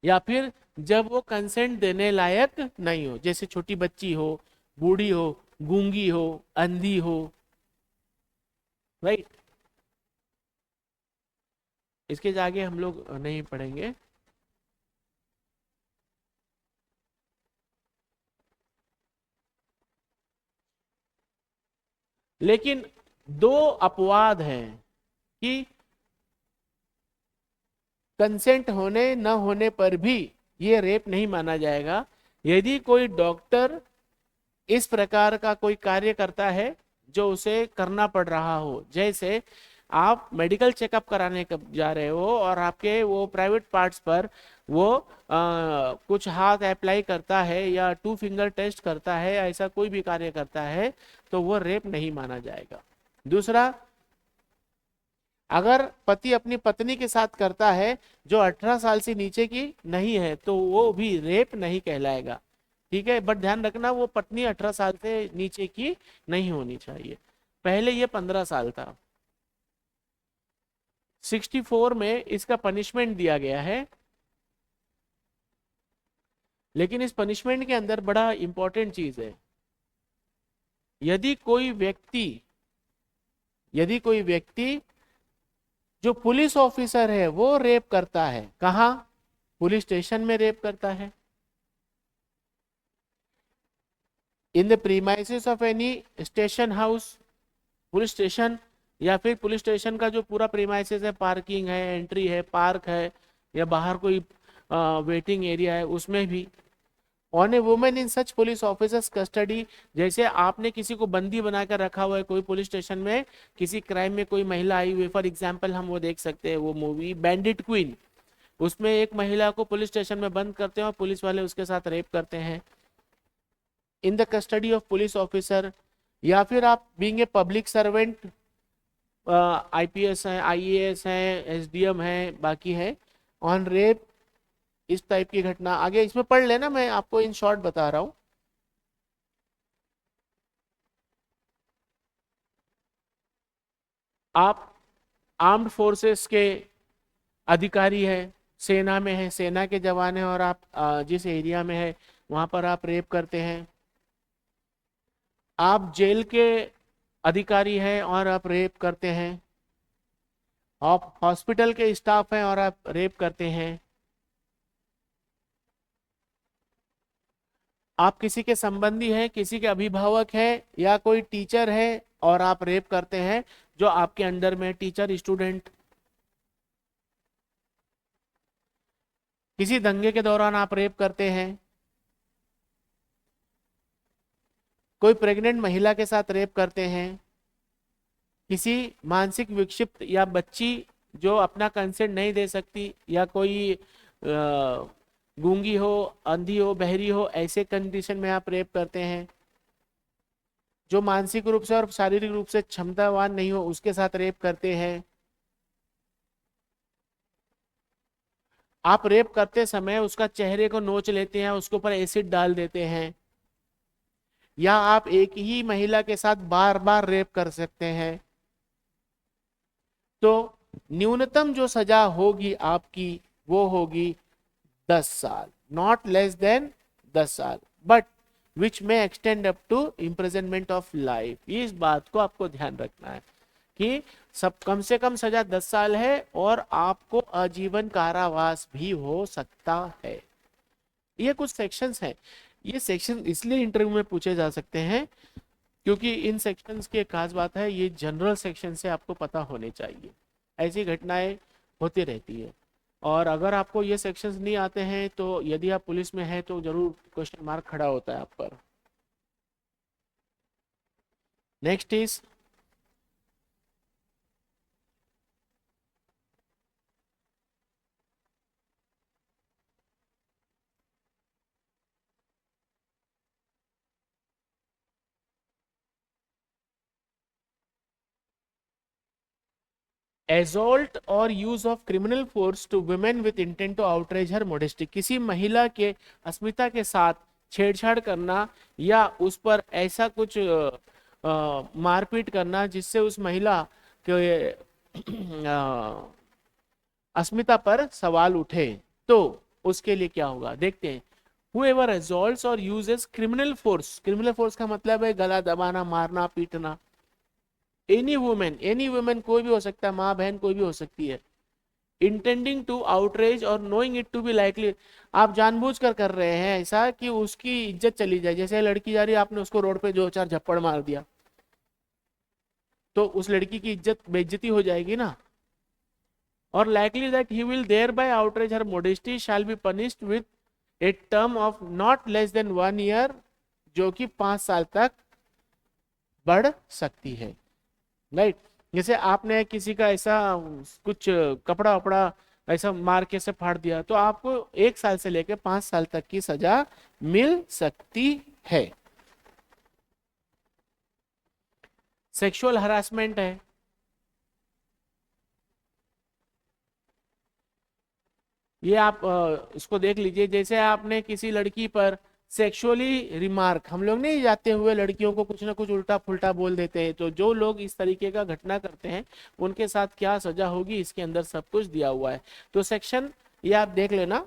या फिर जब वो कंसेंट देने लायक नहीं हो, जैसे छोटी बच्ची हो, बूढ़ी हो, गूंगी हो, अंधी हो, राइट। इसके आगे हम लोग नहीं पढ़ेंगे। लेकिन दो अपवाद हैं कि कंसेंट होने न होने पर भी ये रेप नहीं माना जाएगा। यदि कोई डॉक्टर इस प्रकार का कोई कार्य करता है जो उसे करना पड़ रहा हो, जैसे आप मेडिकल चेकअप कराने कब जा रहे हो और आपके वो प्राइवेट पार्ट्स पर वो कुछ हाथ अप्लाई करता है या 2 फिंगर टेस्ट करता है, ऐसा कोई भी कार्य करता है, तो वो रेप नहीं माना जाएगा। दूसरा, अगर पति अपनी पत्नी के साथ करता है जो 18 साल से नीचे की नहीं है, तो वो भी रेप नहीं कहलाएगा। ठीक है, बट ध्यान रखना वो पत्नी 18 साल से नीचे की नहीं होनी चाहिए। पहले ये 15 साल था। 64 में इसका पनिशमेंट दिया गया है, लेकिन इस पनिशमेंट के अंदर बड़ा इंपॉर्टेंट चीज है। यदि कोई व्यक्ति यदि कोई व्यक्ति जो पुलिस ऑफिसर है वो रेप करता है, कहाँ? पुलिस स्टेशन में रेप करता है, in the premises of any station house, police station, या फिर पुलिस स्टेशन का जो पूरा प्रीमाइसेस है, पार्किंग है, एंट्री है, पार्क है, या बाहर कोई वेटिंग एरिया है, उसमें भी। On A women in such police officers custody, जैसे आपने किसी को बंदी बनाकर रखा हुआ है कोई पुलिस स्टेशन में, किसी क्राइम में कोई महिला आई हुई है, फॉर एग्जाम्पल हम वो देख सकते हैं वो मूवी बैंडिट क्वीन, उसमें एक महिला को पुलिस स्टेशन में बंद करते हैं और पुलिस वाले उसके साथ रेप करते हैं। In the custody of police officer, या फिर आप being a public servant, IPS हैं, आईएएस हैं, एसडीएम हैं, बाकी है, ऑन रेप, इस टाइप की घटना आगे इसमें पढ़ लेना, मैं आपको इन शॉर्ट बता रहा हूं। आप आर्म्ड फोर्सेस के अधिकारी है, सेना में है, सेना के जवान है, और आप जिस एरिया में है वहां पर आप रेप करते हैं। आप जेल के अधिकारी हैं और आप रेप करते हैं। आप हॉस्पिटल के स्टाफ हैं और आप रेप करते हैं। आप किसी के संबंधी हैं, किसी के अभिभावक हैं, या कोई टीचर है और आप रेप करते हैं जो आपके अंडर में, टीचर स्टूडेंट। किसी दंगे के दौरान आप रेप करते हैं। कोई प्रेग्नेंट महिला के साथ रेप करते हैं। किसी मानसिक विक्षिप्त या बच्ची जो अपना कंसेंट नहीं दे सकती, या कोई गूंगी हो, अंधी हो, बहरी हो, ऐसे कंडीशन में आप रेप करते हैं। जो मानसिक रूप से और शारीरिक रूप से क्षमतावान नहीं हो उसके साथ रेप करते हैं। आप रेप करते समय उसका चेहरे को नोच लेते हैं, उसके ऊपर एसिड डाल देते हैं। या आप एक ही महिला के साथ बार बार रेप कर सकते हैं। तो न्यूनतम जो सजा होगी आपकी वो होगी 10 साल, नॉट लेस देन 10 साल, बट विच में extend up to imprisonment of life. इस बात को आपको ध्यान रखना है कि सब कम से कम सजा 10 साल है और आपको आजीवन कारावास भी हो सकता है। ये कुछ सेक्शंस हैं। ये सेक्शन इसलिए इंटरव्यू में पूछे जा सकते हैं क्योंकि इन सेक्शंस की एक खास बात है, ये जनरल सेक्शन से आपको पता होने चाहिए। ऐसी घटनाएं होती रहती है और अगर आपको ये सेक्शंस नहीं आते हैं तो यदि आप पुलिस में हैं तो जरूर क्वेश्चन मार्क खड़ा होता है आप पर। नेक्स्ट इज एजोल्ट और use of criminal force to women with intent to outrage her modesty. किसी महिला के अस्मिता के साथ छेड़छाड़ करना या उस पर ऐसा कुछ मारपीट करना जिससे उस महिला के अस्मिता पर सवाल उठे, तो उसके लिए क्या होगा देखते हैं। whoever assaults or uses criminal force का मतलब है गला दबाना, मारना, पीटना। एनी वुमेन कोई भी हो सकता है, माँ बहन कोई भी हो सकती है। इंटेंडिंग टू आउटरेज और knowing it to be likely, आप जानबूझ कर रहे हैं ऐसा कि उसकी इज्जत चली जाए। जैसे लड़की जा रही है, आपने उसको रोड पे 2-4 झप्पड़ मार दिया तो उस लड़की की इज्जत बेइज्जती हो जाएगी ना। और likely that he will thereby outrage her modesty shall be punished with a term of not less than 1 year, जो कि 5 साल तक बढ़ सकती है। राइट, जैसे आपने किसी का ऐसा कुछ कपड़ा वपड़ा ऐसा मार के से फाड़ दिया तो आपको 1 साल से लेकर 5 साल तक की सजा मिल सकती है। सेक्सुअल हरासमेंट है, ये आप इसको देख लीजिए। जैसे आपने किसी लड़की पर सेक्सुअली रिमार्क, हम लोग नहीं जाते हुए लड़कियों को कुछ ना कुछ उल्टा फुल्टा बोल देते हैं, तो जो लोग इस तरीके का घटना करते हैं उनके साथ क्या सजा होगी इसके अंदर सब कुछ दिया हुआ है। तो सेक्शन ये आप देख लेना,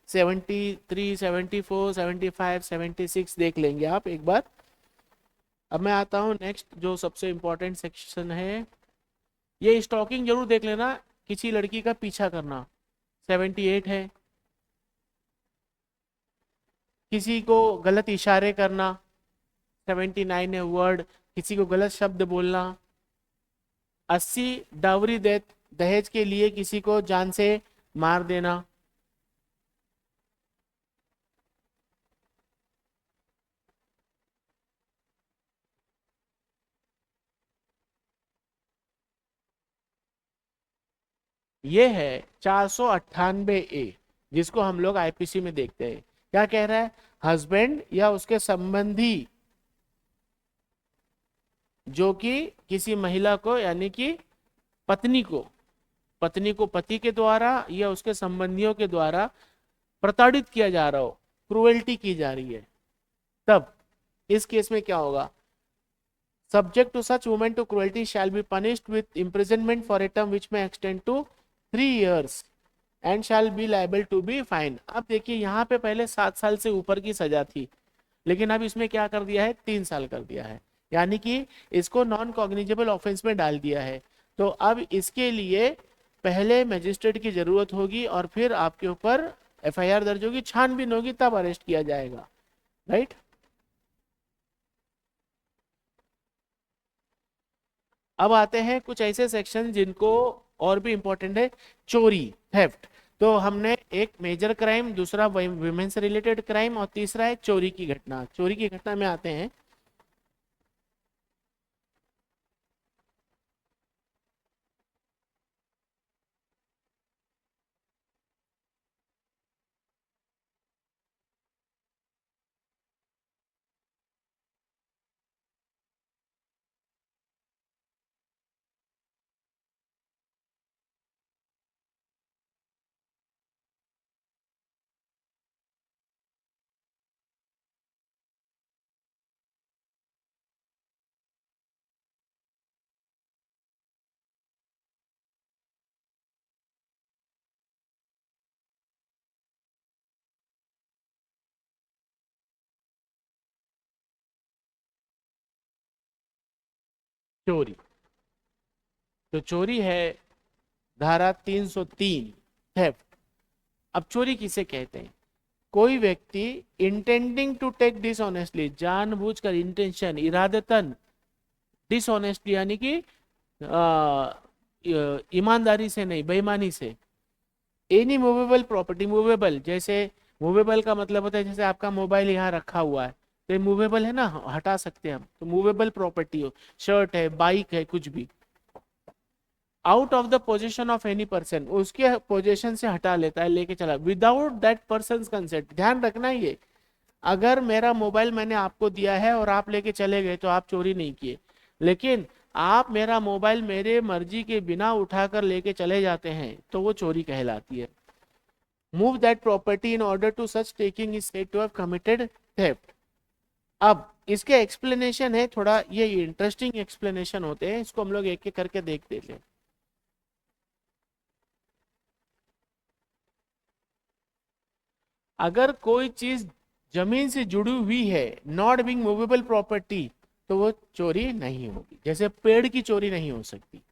73, 74, 75, 76 देख लेंगे आप एक बार। अब मैं आता हूँ नेक्स्ट जो सबसे इंपॉर्टेंट सेक्शन है, ये स्टॉकिंग जरूर देख लेना, किसी लड़की का पीछा करना। 78 है, किसी को गलत इशारे करना। 79 है, वर्ड, किसी को गलत शब्द बोलना। 80 डावरी डेथ, दहेज के लिए किसी को जान से मार देना। ये है 498 ए, जिसको हम लोग आईपीसी में देखते हैं। क्या कह रहा है, हस्बैंड या उसके संबंधी जो कि किसी महिला को यानी कि पत्नी को, पत्नी को पति के द्वारा या उसके संबंधियों के द्वारा प्रताड़ित किया जा रहा हो, क्रुएल्टी की जा रही है, तब इस केस में क्या होगा, subject to such women to cruelty shall be punished with imprisonment for a term which में extend to 3 years and shall be liable to be fine. अब देखिए यहाँ पे पहले 7 साल से ऊपर की सजा थी, लेकिन अब इसमें क्या कर दिया है, 3 साल कर दिया है, यानी कि इसको नॉन कॉग्निजेबल ऑफेंस में डाल दिया है। तो अब इसके लिए पहले मजिस्ट्रेट की जरूरत होगी और फिर आपके ऊपर एफआईआर दर्ज होगी, छानबीन होगी, तब अरेस्ट किया जाएगा। राइट, अब आते हैं कुछ ऐसे सेक्शन जिनको और भी इंपॉर्टेंट है। चोरी, थेफ्ट। तो हमने एक मेजर क्राइम, दूसरा वुमेन से रिलेटेड क्राइम और तीसरा है चोरी की घटना। चोरी की घटना में आते हैं, चोरी। तो चोरी है धारा 303 थेफ्ट। अब चोरी किसे कहते हैं? कोई व्यक्ति इंटेंडिंग टू टेक डिसऑनेस्टली, जानबूझकर, इंटेंशन, इरादतन, डिसऑनेस्टली यानी कि ईमानदारी से नहीं, बेईमानी से, एनी मूवेबल प्रॉपर्टी, मूवेबल, जैसे मूवेबल का मतलब होता है जैसे आपका मोबाइल यहाँ रखा हुआ है तो ये मूवेबल है ना, हटा सकते हैं हम, तो मूवेबल प्रॉपर्टी हो, शर्ट है, बाइक है, कुछ भी, out of the position of any person, उसके पोजीशन से हटा लेता है, लेके चला, विदाउट दैट पर्सन कंसेंट। ध्यान रखना ये, अगर मेरा मोबाइल मैंने आपको दिया है और आप लेके चले गए तो आप चोरी नहीं किए, लेकिन आप मेरा मोबाइल मेरे मर्जी के बिना उठाकर लेके चले जाते हैं तो वो चोरी कहलाती है। Move that property in order to such taking is said to have committed theft. अब इसके एक्सप्लेनेशन है, थोड़ा ये इंटरेस्टिंग एक्सप्लेनेशन होते हैं, इसको हम लोग एक एक करके देख देते हैं। अगर कोई चीज जमीन से जुड़ी हुई है, नॉट बिंग मूवेबल प्रॉपर्टी, तो वो चोरी नहीं होगी। जैसे पेड़ की चोरी नहीं हो सकती।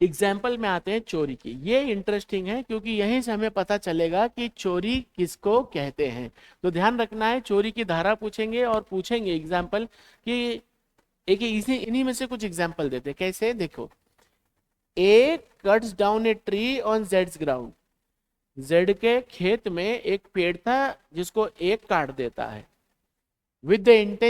एग्जाम्पल में आते हैं चोरी की। ये इंटरेस्टिंग है क्योंकि यहीं से हमें पता चलेगा कि चोरी किसको कहते हैं। तो ध्यान रखना है, चोरी की धारा पूछेंगे और पूछेंगे एग्जाम्पल कि एक इसी इन्हीं में से कुछ एग्जाम्पल देते हैं। कैसे, देखो, A cuts down a tree on जेड्स ग्राउंड। जेड के खेत में एक पेड़ था जिसको एक काट देता है, विद द इंटेंशन